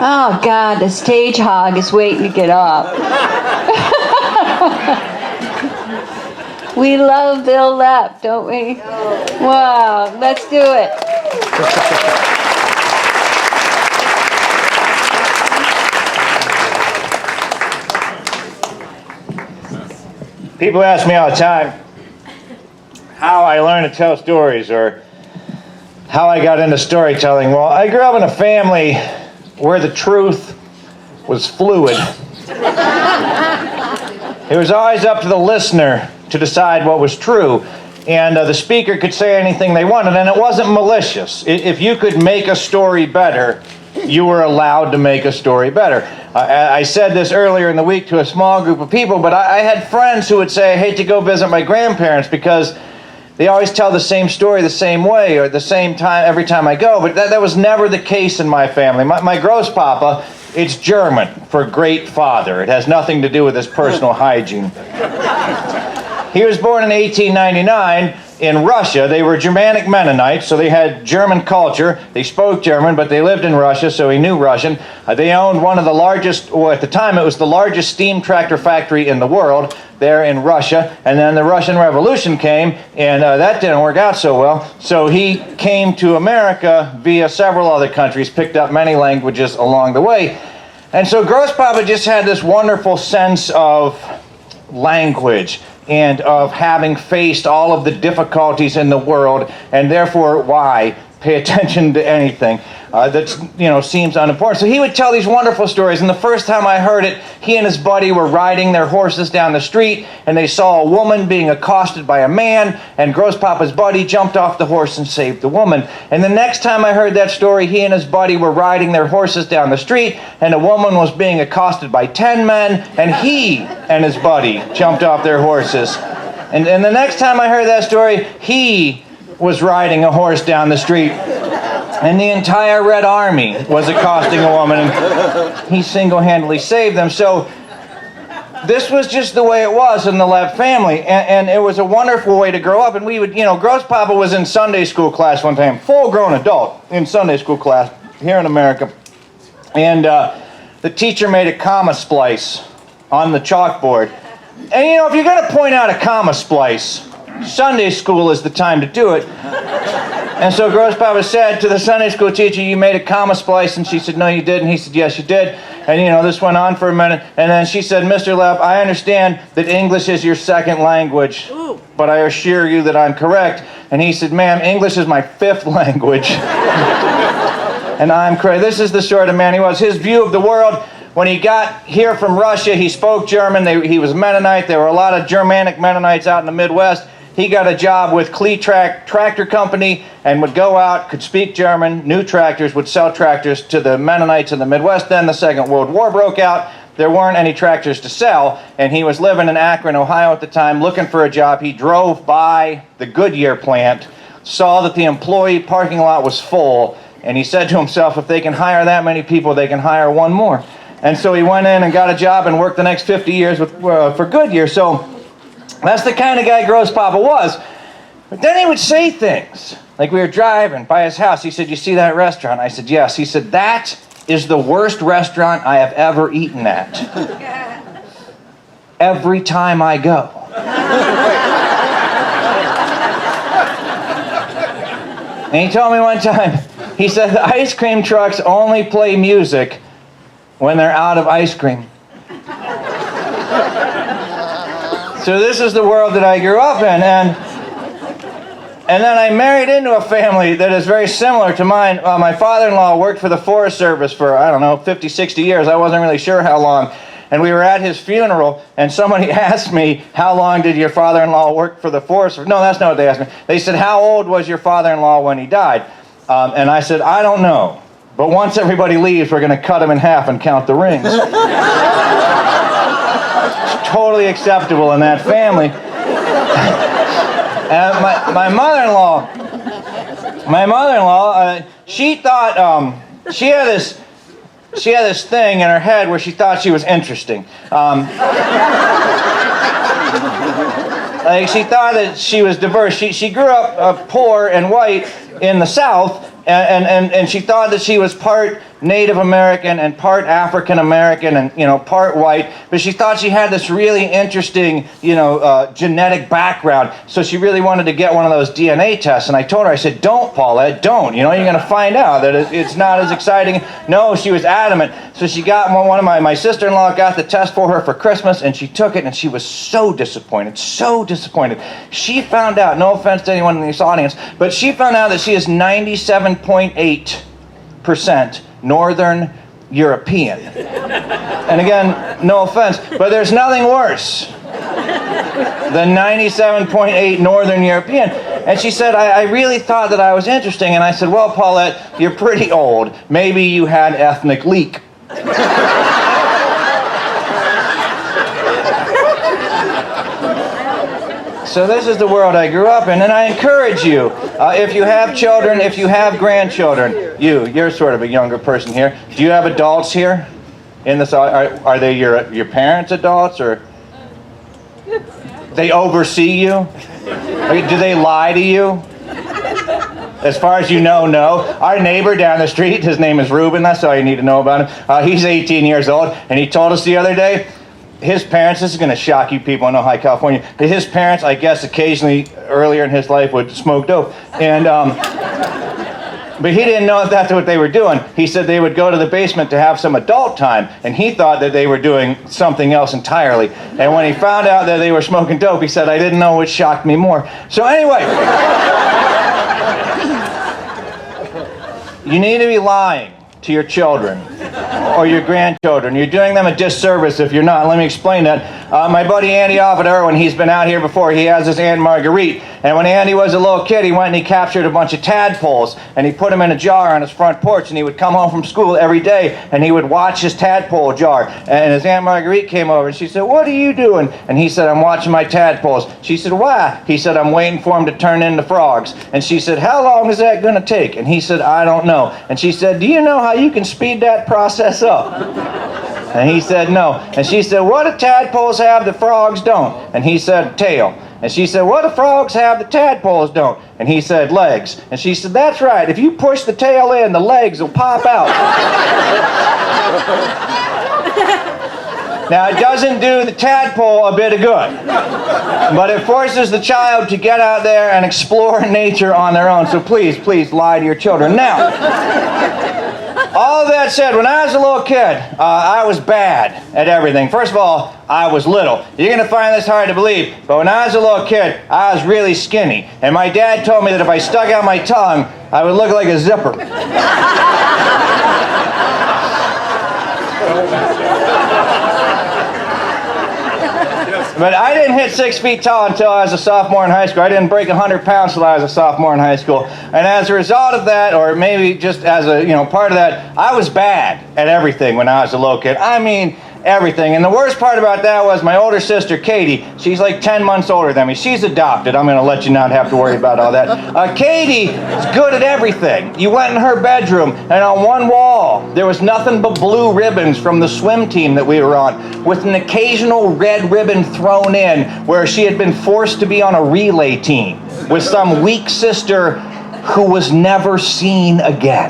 Oh, God, the stage hog is waiting to get off. We love Bil Lepp, don't we? Wow, let's do it. People ask me all the time how I learned to tell stories or how I got into storytelling. Well, I grew up in a family where the truth was fluid. It was always up to the listener to decide what was true. And the speaker could say anything they wanted, and it wasn't malicious. If you could make a story better, you were allowed to make a story better. I said this earlier in the week to a small group of people, but I had friends who would say, I hate to go visit my grandparents because they always tell the same story the same way or the same time every time I go. But that was never the case in my family. My Großpapa, it's German for great father. It has nothing to do with his personal hygiene. He was born in 1899 in Russia. They were Germanic Mennonites, so they had German culture. They spoke German, but they lived in Russia, so he knew Russian. They owned one of the largest, well, at the time it was the largest steam tractor factory in the world there in Russia. And then the Russian Revolution came, and that didn't work out so well. So he came to America via several other countries, picked up many languages along the way. And so Großpapa just had this wonderful sense of language and of having faced all of the difficulties in the world, and therefore why pay attention to anything that seems unimportant. So he would tell these wonderful stories, and the first time I heard it, he and his buddy were riding their horses down the street, and they saw a woman being accosted by a man, and Großpapa's buddy jumped off the horse and saved the woman. And the next time I heard that story, he and his buddy were riding their horses down the street, and a woman was being accosted by 10 men, and he and his buddy jumped off their horses And the next time I heard that story, he was riding a horse down the street, and the entire Red Army was accosting a woman, and he single-handedly saved them. So this was just the way it was in the Lepp family, and it was a wonderful way to grow up. And we would, Gross Papa was in Sunday school class one time, full-grown adult in Sunday school class here in America, and the teacher made a comma splice on the chalkboard. And if you're going to point out a comma splice, Sunday school is the time to do it. And so Gross Papa said to the Sunday school teacher, "You made a comma splice." And she said, "No, you didn't." He said, "Yes, you did." And this went on for a minute. And then she said, "Mr. Lepp, I understand that English is your second language, but I assure you that I'm correct." And he said, "Ma'am, English is my fifth language." And I'm correct. This is the sort of man he was. His view of the world: when he got here from Russia, he spoke German. He was Mennonite. There were a lot of Germanic Mennonites out in the Midwest. He got a job with Kleetrack Tractor Company and would go out, could speak German, new tractors, would sell tractors to the Mennonites in the Midwest. Then the Second World War broke out. There weren't any tractors to sell, and he was living in Akron, Ohio at the time, looking for a job. He drove by the Goodyear plant, saw that the employee parking lot was full, and he said to himself, if they can hire that many people, they can hire one more. And so he went in and got a job and worked the next 50 years for Goodyear. So that's the kind of guy Gross Papa was. But then he would say things. Like we were driving by his house. He said, "You see that restaurant?" I said, "Yes." He said, "That is the worst restaurant I have ever eaten at. Every time I go." And he told me one time, he said, "The ice cream trucks only play music when they're out of ice cream." So this is the world that I grew up in, and then I married into a family that is very similar to mine. My father-in-law worked for the Forest Service for, 50, 60 years. I wasn't really sure how long. And we were at his funeral, and somebody asked me, "How long did your father-in-law work for the Forest Service?" No, that's not what they asked me. They said, "How old was your father-in-law when he died?" And I said, "I don't know. But once everybody leaves, we're going to cut him in half and count the rings." Totally acceptable in that family. And my mother-in-law, she thought she had this thing in her head where she thought she was interesting. Like she thought that she was diverse. She grew up poor and white in the South, and she thought that she was part Native American and part African American and part white, but she thought she had this really interesting genetic background, so she really wanted to get one of those DNA tests. And I told her, I said, "Don't, Paulette, don't, you're going to find out that it's not as exciting." No, she was adamant. So she got one of my sister-in-law got the test for her for Christmas, and she took it, and she was so disappointed. She found out, no offense to anyone in this audience, but she found out that she is 97.8% Northern European. And again, no offense, but there's nothing worse than 97.8 Northern European. And she said, I really thought that I was interesting. And I said, "Well, Paulette, you're pretty old. Maybe you had ethnic leak." So this is the world I grew up in, and I encourage you, if you have children, if you have grandchildren, you're sort of a younger person here. Do you have adults here? In this, are they your parents' adults, or they oversee you? Do they lie to you? As far as you know, no. Our neighbor down the street, his name is Ruben. That's all you need to know about him. He's 18 years old, and he told us the other day, his parents, this is going to shock you people in Ojai, California, but his parents, I guess, occasionally earlier in his life would smoke dope. And, but he didn't know if that's what they were doing. He said they would go to the basement to have some adult time, and he thought that they were doing something else entirely. And when he found out that they were smoking dope, he said, "I didn't know which shocked me more." So anyway, you need to be lying to your children or your grandchildren. You're doing them a disservice if you're not. Let me explain that. My buddy Andy off at Irwin, he's been out here before. He has his Aunt Marguerite. And when Andy was a little kid, he went and he captured a bunch of tadpoles and he put them in a jar on his front porch, and he would come home from school every day and he would watch his tadpole jar. And his Aunt Marguerite came over and she said, "What are you doing?" And he said, "I'm watching my tadpoles." She said, "Why?" He said, "I'm waiting for them to turn into frogs." And she said, "How long is that going to take?" And he said, "I don't know." And she said, "Do you know how you can speed that process up?" And he said, "No." And she said, "What do tadpoles have that frogs don't?" And he said, "Tail." And she said, "What do frogs have that tadpoles don't?" And he said, "Legs." And she said, "That's right. If you push the tail in, the legs will pop out." Now, it doesn't do the tadpole a bit of good, but it forces the child to get out there and explore nature on their own. So please, please lie to your children. Now, all of that said, when I was a little kid, I was bad at everything. First of all, I was little. You're going to find this hard to believe, but when I was a little kid, I was really skinny. And my dad told me that if I stuck out my tongue, I would look like a zipper. But I didn't hit 6 feet tall until I was a sophomore in high school. I didn't break 100 pounds until I was a sophomore in high school. And as a result of that, or maybe just as a part of that, I was bad at everything when I was a little kid. I mean, everything. And the worst part about that was my older sister, Katie. She's like 10 months older than me. She's adopted. I'm going to let you not have to worry about all that. Katie is good at everything. You went in her bedroom, and on one wall, there was nothing but blue ribbons from the swim team that we were on, with an occasional red ribbon thrown in where she had been forced to be on a relay team with some weak sister who was never seen again.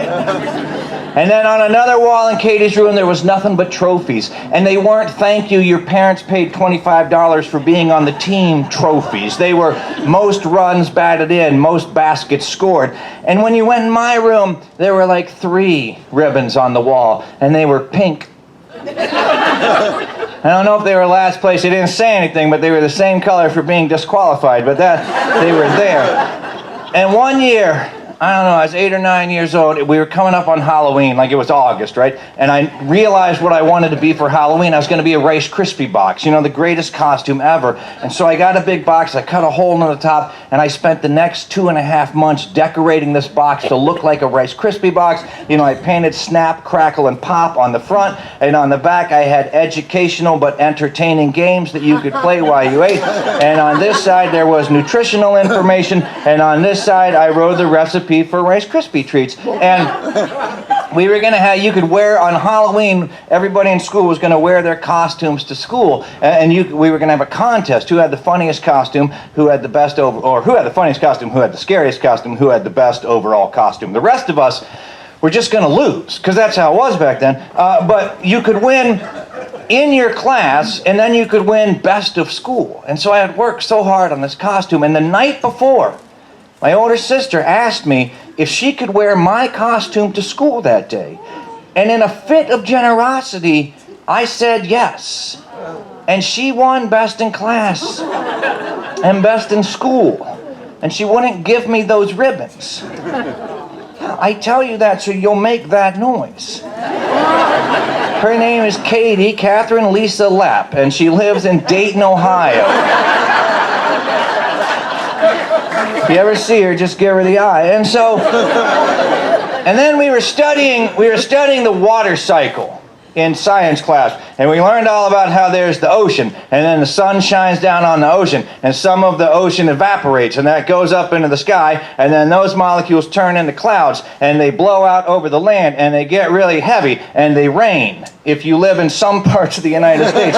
And then on another wall in Katie's room, there was nothing but trophies. And they weren't "thank you, your parents paid $25 for being on the team" trophies. They were most runs batted in, most baskets scored. And when you went in my room, there were like 3 ribbons on the wall, and they were pink. I don't know if they were last place. They didn't say anything, but they were the same color for being disqualified. But they were there. And one year, I don't know, I was 8 or 9 years old. We were coming up on Halloween, like it was August, right? And I realized what I wanted to be for Halloween. I was going to be a Rice Krispie box, the greatest costume ever. And so I got a big box, I cut a hole in the top, and I spent the next 2.5 months decorating this box to look like a Rice Krispie box. I painted Snap, Crackle, and Pop on the front, and on the back I had educational but entertaining games that you could play while you ate. And on this side there was nutritional information, and on this side I wrote the recipe for Rice Krispie treats. And we were going to have, you could wear on Halloween, everybody in school was going to wear their costumes to school. And we were going to have a contest. Who had the funniest costume, who had the best who had the funniest costume, who had the scariest costume, who had the best overall costume. The rest of us were just going to lose, because that's how it was back then. But you could win in your class, and then you could win best of school. And so I had worked so hard on this costume, and the night before, my older sister asked me if she could wear my costume to school that day. And in a fit of generosity, I said yes. And she won best in class and best in school. And she wouldn't give me those ribbons. I tell you that so you'll make that noise. Her name is Catherine Lisa Lepp, and she lives in Dayton, Ohio. If you ever see her, just give her the eye. And then we were studying the water cycle in science class, and we learned all about how there's the ocean, and then the sun shines down on the ocean, and some of the ocean evaporates, and that goes up into the sky, and then those molecules turn into clouds, and they blow out over the land, and they get really heavy, and they rain if you live in some parts of the United States.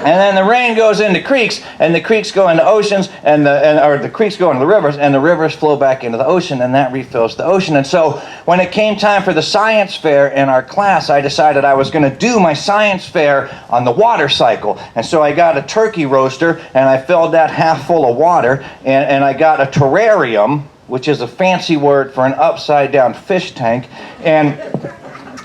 And then the rain goes into creeks, and the creeks go into oceans, or the creeks go into the rivers, and the rivers flow back into the ocean, and that refills the ocean. And so when it came time for the science fair in our class, I decided I was going to do my science fair on the water cycle. And so I got a turkey roaster, and I filled that half full of water, and I got a terrarium, which is a fancy word for an upside-down fish tank, and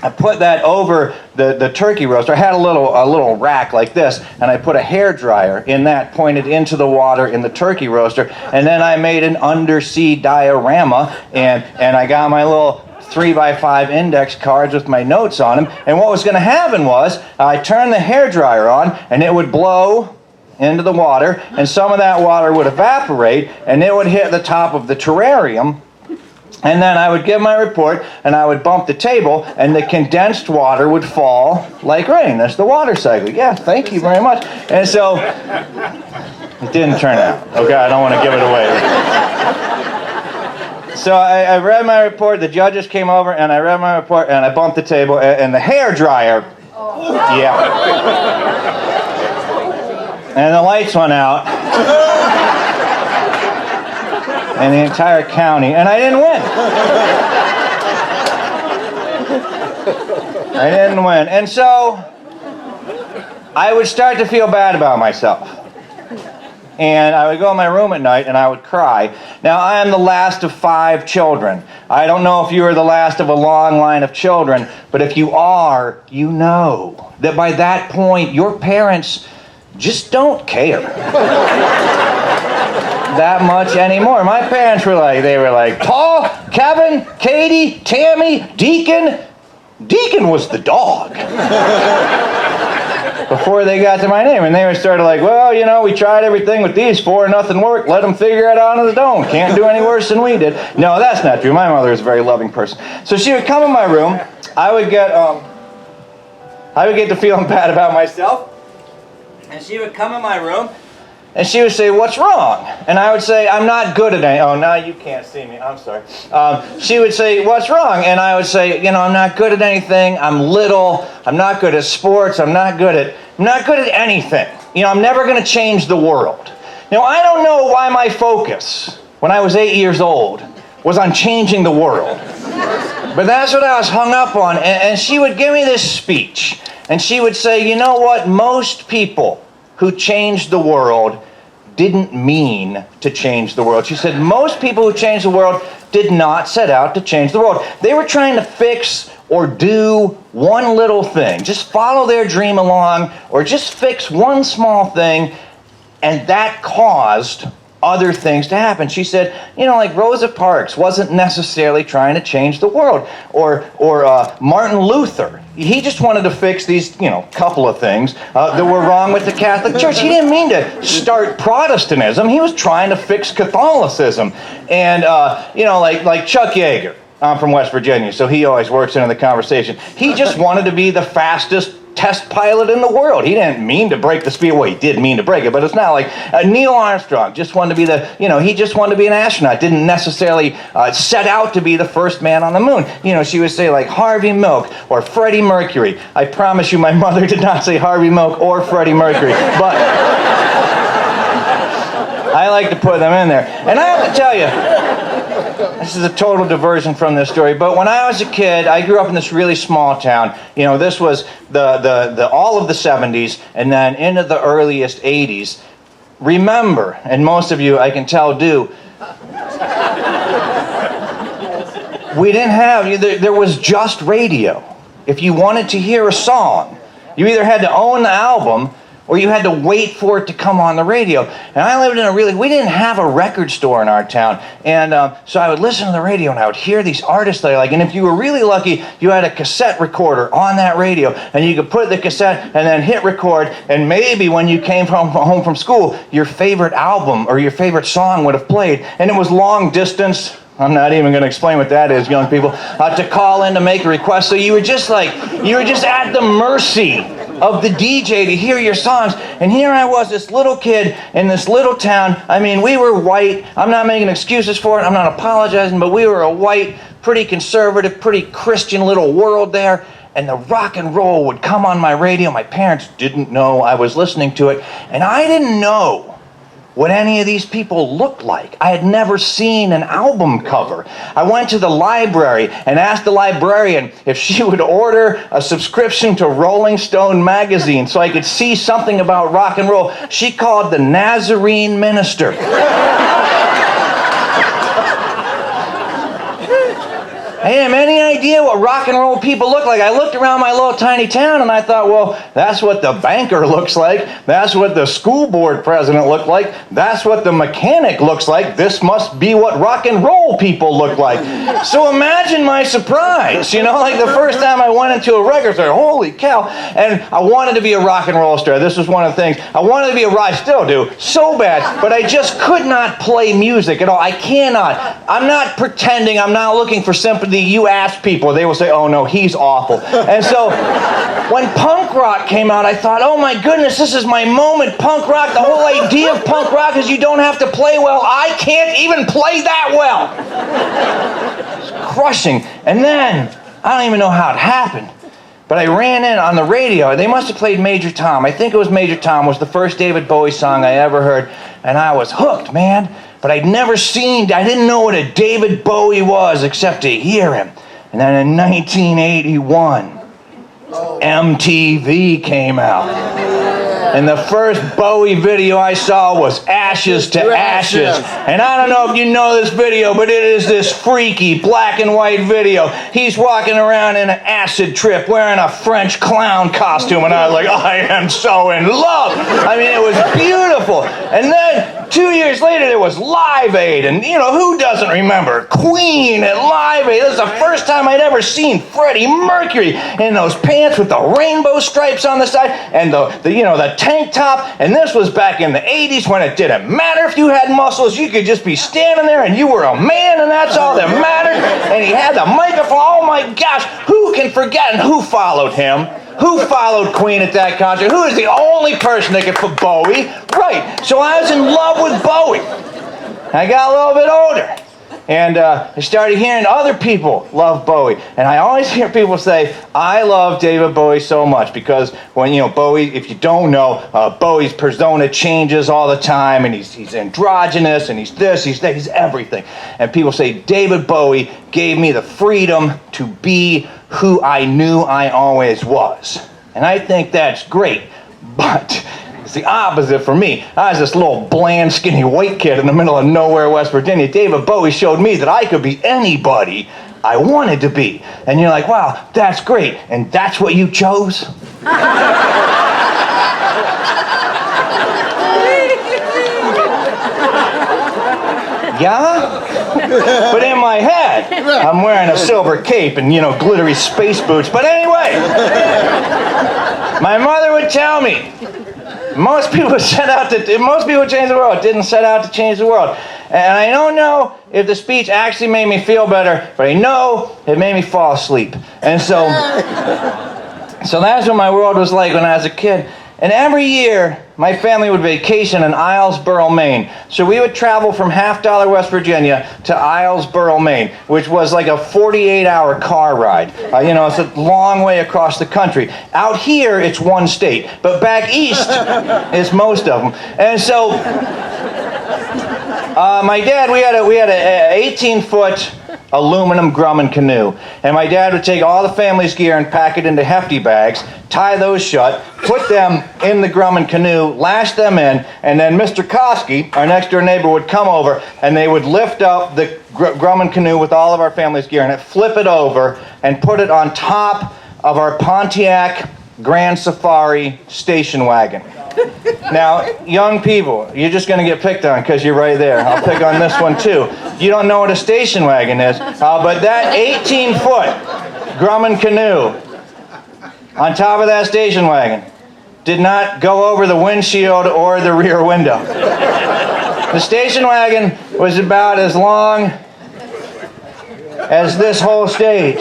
I put that over the turkey roaster. I had a little rack like this, and I put a hairdryer in that, pointed into the water in the turkey roaster, and then I made an undersea diorama, and I got my little 3x5 index cards with my notes on them. And what was going to happen was I turned the hairdryer on and it would blow into the water, and some of that water would evaporate and it would hit the top of the terrarium. And then I would give my report, and I would bump the table, and the condensed water would fall like rain. That's the water cycle. Yeah, thank you very much. And so, it didn't turn out. Okay, I don't want to give it away. So I read my report, the judges came over, and I read my report, and I bumped the table, and the hair dryer, yeah. And the lights went out. And the entire county, and I didn't win. I didn't win. And so, I would start to feel bad about myself. And I would go in my room at night and I would cry. Now, I am the last of 5 children. I don't know if you are the last of a long line of children, but if you are, you know that by that point, your parents just don't care that much anymore. My parents were like, Paul, Kevin, Katie, Tammy, Deacon. Deacon was the dog. Before they got to my name. And they were sort of like, well, you know, we tried everything with these 4, nothing worked. Let them figure it out on his own. Can't do any worse than we did. No, that's not true. My mother is a very loving person. So she would come in my room. I would get to feeling bad about myself. And she would come in my room. And she would say, what's wrong? And I would say, I'm not good at anything. Oh, now you can't see me. I'm sorry. She would say, what's wrong? And I would say, you know, I'm not good at anything. I'm little. I'm not good at sports. I'm not good at anything. You know, I'm never going to change the world. You know, I don't know why my focus, when I was 8 years old, was on changing the world. But that's what I was hung up on. And she would give me this speech. And she would say, you know what? Most people who changed the world didn't mean to change the world. She said most people who changed the world did not set out to change the world. They were trying to fix or do one little thing. Just follow their dream along or just fix one small thing, and that caused other things to happen. She said, you know, like Rosa Parks wasn't necessarily trying to change the world, or Martin Luther. He just wanted to fix these, you know, couple of things that were wrong with the Catholic Church. He didn't mean to start Protestantism. He was trying to fix Catholicism. And, you know, like Chuck Yeager. I'm from West Virginia, so he always works into the conversation. He just wanted to be the fastest test pilot in the world. He didn't mean to break the speed. Well, he did mean to break it, but it's not like Neil Armstrong just wanted to be he just wanted to be an astronaut. Didn't necessarily set out to be the first man on the moon. You know, she would say like Harvey Milk or Freddie Mercury. I promise you my mother did not say Harvey Milk or Freddie Mercury, but I like to put them in there. And I have to tell you, this is a total diversion from this story, but when I was a kid, I grew up in this really small town. You know, this was the all of the 70s and then into the earliest 80s. Remember, and most of you I can tell do, we didn't have, there was just radio. If you wanted to hear a song, you either had to own the album or you had to wait for it to come on the radio. And I lived in we didn't have a record store in our town. And so I would listen to the radio and I would hear these artists that I like. And if you were really lucky, you had a cassette recorder on that radio. And you could put the cassette and then hit record. And maybe when you came home from school, your favorite album or your favorite song would have played. And it was long distance. I'm not even going to explain what that is, young people. To call in to make a request. So you were just at the mercy of the DJ to hear your songs. And here I was, this little kid in this little town. I mean, we were white. I'm not making excuses for it. I'm not apologizing, but we were a white, pretty conservative, pretty Christian little world there. And the rock and roll would come on my radio. My parents didn't know I was listening to it. And I didn't know what any of these people looked like. I had never seen an album cover. I went to the library and asked the librarian if she would order a subscription to Rolling Stone magazine so I could see something about rock and roll. She called the Nazarene minister. I didn't have any idea what rock and roll people look like. I looked around my little tiny town and I thought, well, that's what the banker looks like. That's what the school board president looked like. That's what the mechanic looks like. This must be what rock and roll people look like. So imagine my surprise, like the first time I went into a record store, holy cow. And I wanted to be a rock and roll star. This was one of the things. I wanted to be I still do, so bad, but I just could not play music at all. I cannot. I'm not pretending. I'm not looking for sympathy. You ask people, they will say, oh no, he's awful. And so when punk rock came out, I thought, oh my goodness, this is my moment. Punk rock, the whole idea of punk rock is you don't have to play well. I can't even play that well. It's crushing. And then, I don't even know how it happened, but I ran in on the radio. They must have played Major Tom. I think it was Major Tom was the first David Bowie song I ever heard. And I was hooked, man. But I didn't know what a David Bowie was except to hear him. And then in 1981, MTV came out. And the first Bowie video I saw was Ashes to Ashes. And I don't know if you know this video, but it is this freaky black and white video. He's walking around in an acid trip wearing a French clown costume. And I was like, I am so in love. I mean, it was beautiful. And then 2 years later, there was Live Aid. And, who doesn't remember Queen at Live Aid? This is the first time I'd ever seen Freddie Mercury in those pants with the rainbow stripes on the side and the tank top. And this was back in the 80s when it didn't matter if you had muscles. You could just be standing there and you were a man, and that's all that mattered. And he had the microphone. Oh my gosh, who can forget? And who followed him? Who followed Queen at that concert? Who is the only person that could put Bowie? Right. So I was in love with Bowie. I got a little bit older. And I started hearing other people love Bowie. And I always hear people say, I love David Bowie so much. Because when, Bowie, if you don't know, Bowie's persona changes all the time. And he's androgynous, and he's this, he's that, he's everything. And people say, David Bowie gave me the freedom to be who I knew I always was. And I think that's great. But it's the opposite for me. I was this little bland, skinny white kid in the middle of nowhere, West Virginia. David Bowie showed me that I could be anybody I wanted to be. And you're like, wow, that's great. And that's what you chose? Yeah? But in my head, I'm wearing a silver cape and, glittery space boots. But anyway, my mother would tell me, most people change the world. Didn't set out to change the world. And I don't know if the speech actually made me feel better, but I know it made me fall asleep. And so that's what my world was like when I was a kid. And every year, my family would vacation in Islesboro, Maine. So we would travel from Half Dollar, West Virginia to Islesboro, Maine, which was like a 48-hour car ride. It's a long way across the country. Out here, it's one state. But back east, it's most of them. And so, my dad, we had an 18-foot aluminum Grumman canoe. And my dad would take all the family's gear and pack it into hefty bags, tie those shut, put them in the Grumman canoe, lash them in, and then Mr. Kosky, our next door neighbor, would come over and they would lift up the Grumman canoe with all of our family's gear and flip it over and put it on top of our Pontiac Grand Safari station wagon. Now, young people, you're just going to get picked on because you're right there. I'll pick on this one too. You don't know what a station wagon is, but that 18-foot Grumman canoe on top of that station wagon did not go over the windshield or the rear window. The station wagon was about as long as this whole stage.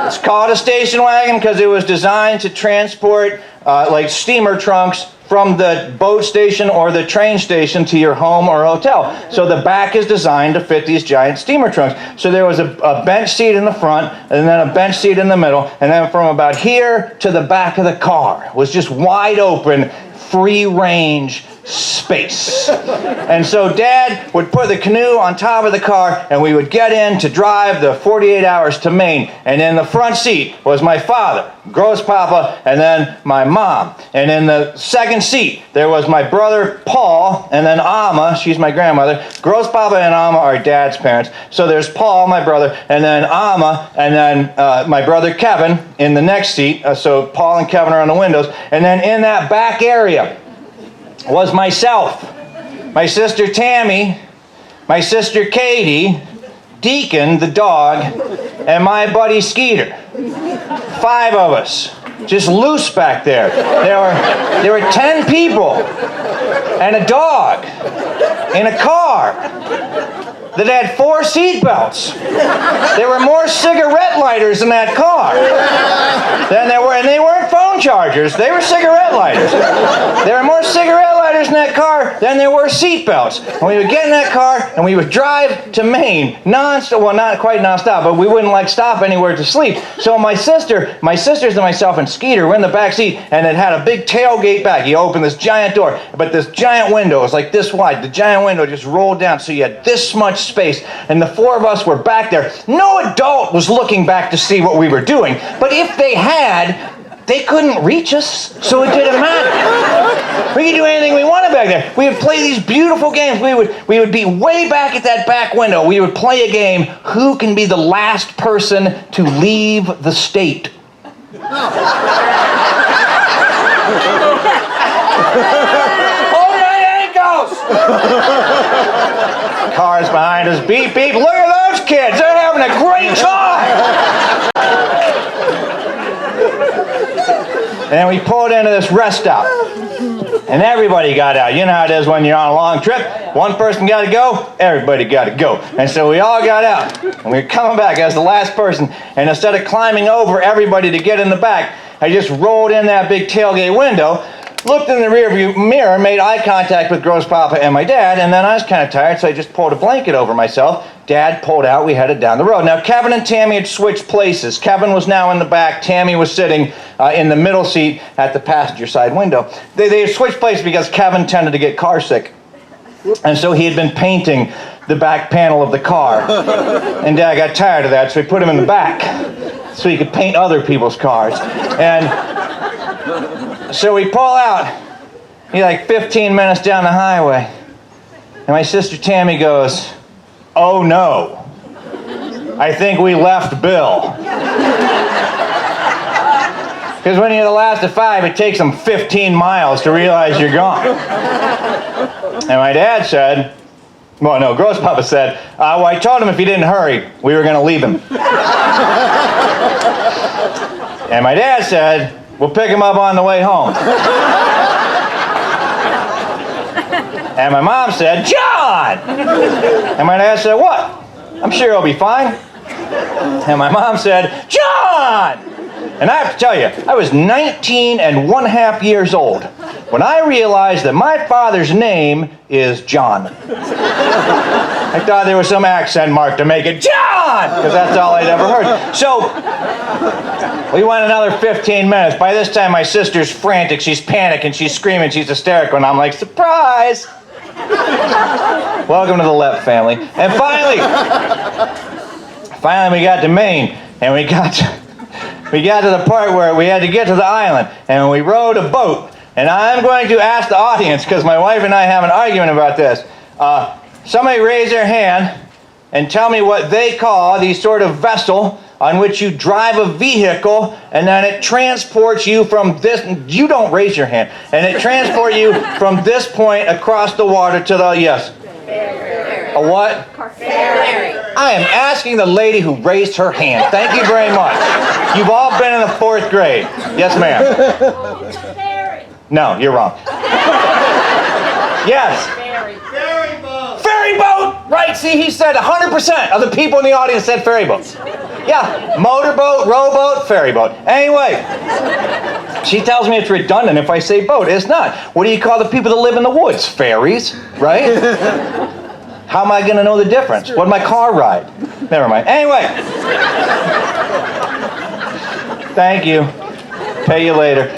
It's called a station wagon because it was designed to transport like steamer trunks from the boat station or the train station to your home or hotel. So the back is designed to fit these giant steamer trunks. So there was a bench seat in the front, and then a bench seat in the middle, and then from about here to the back of the car was just wide open, free range space. And so Dad would put the canoe on top of the car, and we would get in to drive the 48 hours to Maine. And in the front seat was my father, gross papa, and then my mom. And in the second seat, there was my brother Paul, and then Alma, she's my grandmother. Gross papa and Alma are Dad's parents. So there's Paul, my brother, and then Alma, and then my brother Kevin in the next seat. So Paul and Kevin are on the windows. And then in that back area was myself, my sister Tammy, my sister Katie, Deacon, the dog, and my buddy Skeeter. 5 of us, just loose back there. There were 10 people and a dog in a car that had 4 seat belts. There were more cigarette lighters in that car than there were, and they weren't phone chargers, they were cigarette lighters. There were more cigarette lighters in that car than there were seat belts. And we would get in that car and we would drive to Maine non-stop, well, not quite non-stop, but we wouldn't stop anywhere to sleep. So my sisters and myself and Skeeter were in the back seat, and it had a big tailgate back. You open this giant door, but this giant window was like this wide. The giant window just rolled down, so you had this much space, and the 4 of us were back there. No adult was looking back to see what we were doing, but if they had, they couldn't reach us, so it didn't matter. We could do anything we wanted back there. We would play these beautiful games. We would be way back at that back window. We would play a game, who can be the last person to leave the state? Hold my ankles! Cars behind us, beep, beep. Look at those kids. They're having a great time. And then we pulled into this rest stop. And everybody got out. You know how it is when you're on a long trip. One person got to go, everybody got to go. And so we all got out. And we were coming back as the last person. And instead of climbing over everybody to get in the back, I just rolled in that big tailgate window, looked in the rearview mirror, made eye contact with Gross Papa and my dad, and then I was kind of tired, so I just pulled a blanket over myself. Dad pulled out, we headed down the road. Now, Kevin and Tammy had switched places. Kevin was now in the back, Tammy was sitting in the middle seat at the passenger side window. They had switched places because Kevin tended to get car sick. And so he had been painting the back panel of the car. And Dad got tired of that, so he put him in the back so he could paint other people's cars. And so we pull out, he's like 15 minutes down the highway. And my sister Tammy goes, "Oh no, I think we left Bill." Because when you're the last of 5, it takes them 15 miles to realize you're gone. And my dad said, well, no, Gross Papa said, well, I told him if he didn't hurry, we were going to leave him. And my dad said, we'll pick him up on the way home. And my mom said, John! And my dad said, what? I'm sure he'll be fine. And my mom said, John! And I have to tell you, I was 19 and 1/2 years old when I realized that my father's name is John. I thought there was some accent mark to make it John, because that's all I'd ever heard. So we went another 15 minutes. By this time, my sister's frantic. She's panicking, she's screaming, she's hysterical, and I'm like, surprise! Welcome to the Lepp family. And finally we got to Maine, and we got to the part where we had to get to the island, and we rowed a boat. And I'm going to ask the audience, because my wife and I have an argument about this. Somebody raise their hand and tell me what they call the sort of vessel on which you drive a vehicle, and then it transports you from this, you don't raise your hand, and it transports you from this point across the water to the, yes? Ferry. A what? Ferry. I am asking the lady who raised her hand. Thank you very much. You've all been in the 4th grade. Yes, ma'am. Ferry. No, you're wrong. Yes. Ferry boat. Ferry boat! Right, see, he said 100% of the people in the audience said ferry boat. Yeah, motorboat, rowboat, ferry boat. Anyway, she tells me it's redundant if I say boat. It's not. What do you call the people that live in the woods? Ferries, right? How am I going to know the difference? What'd my car ride? Never mind. Anyway. Thank you. Pay you later.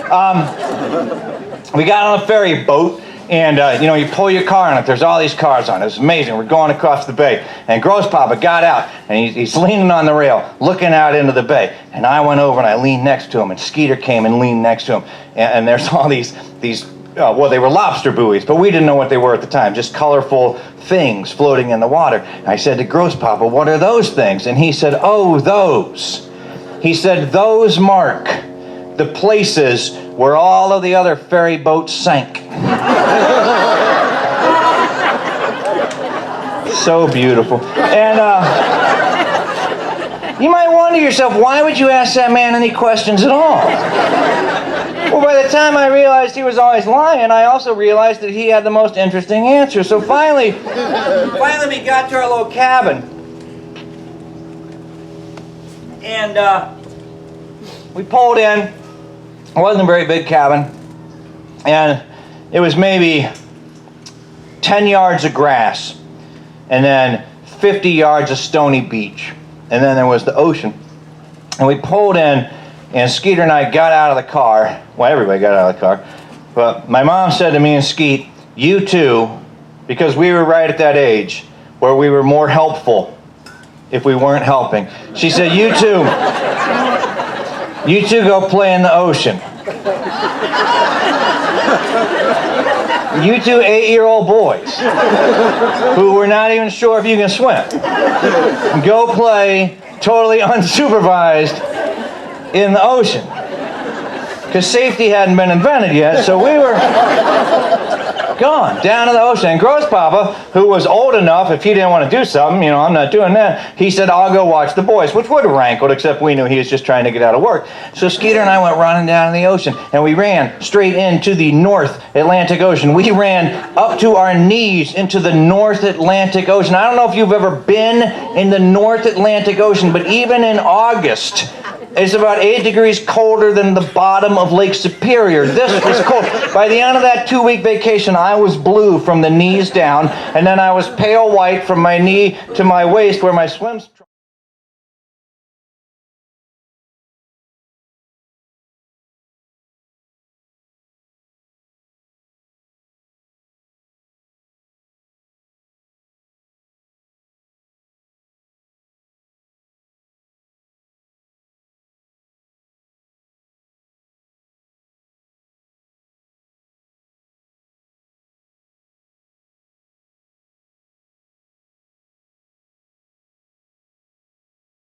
We got on a ferry boat, And, you pull your car on it. There's all these cars on it. It's amazing. We're going across the bay. And Gross Papa got out, and he's leaning on the rail, looking out into the bay. And I went over, and I leaned next to him, and Skeeter came and leaned next to him. And there's all these well, they were lobster buoys, but we didn't know what they were at the time. Just colorful things floating in the water. And I said to Gross Papa, what are those things? And he said, oh, those. He said, those mark the places where all of the other ferry boats sank. So beautiful. And you might wonder yourself, why would you ask that man any questions at all? Well, by the time I realized he was always lying, I also realized that he had the most interesting answer. So finally we got to our little cabin. And we pulled in. It wasn't a very big cabin. And it was maybe 10 yards of grass. And then 50 yards of stony beach. And then there was the ocean. And we pulled in, and Skeeter and I got out of the car. Well, everybody got out of the car. But my mom said to me and Skeet, you two, because we were right at that age where we were more helpful if we weren't helping. She said, you two go play in the ocean. You two 8-year-old boys who were not even sure if you can swim. Go play totally unsupervised in the ocean. Because safety hadn't been invented yet, so we were gone down to the ocean. And Gross Papa, who was old enough, if he didn't want to do something, I'm not doing that, he said, I'll go watch the boys, which would have rankled, except we knew he was just trying to get out of work. So Skeeter and I went running down in the ocean, and we ran straight into the North Atlantic Ocean. We ran up to our knees into the North Atlantic Ocean. I don't know if you've ever been in the North Atlantic Ocean, but even in August, it's about 8 degrees colder than the bottom of Lake Superior. This was cold. By the end of that 2-week vacation, I was blue from the knees down, and then I was pale white from my knee to my waist where my swim...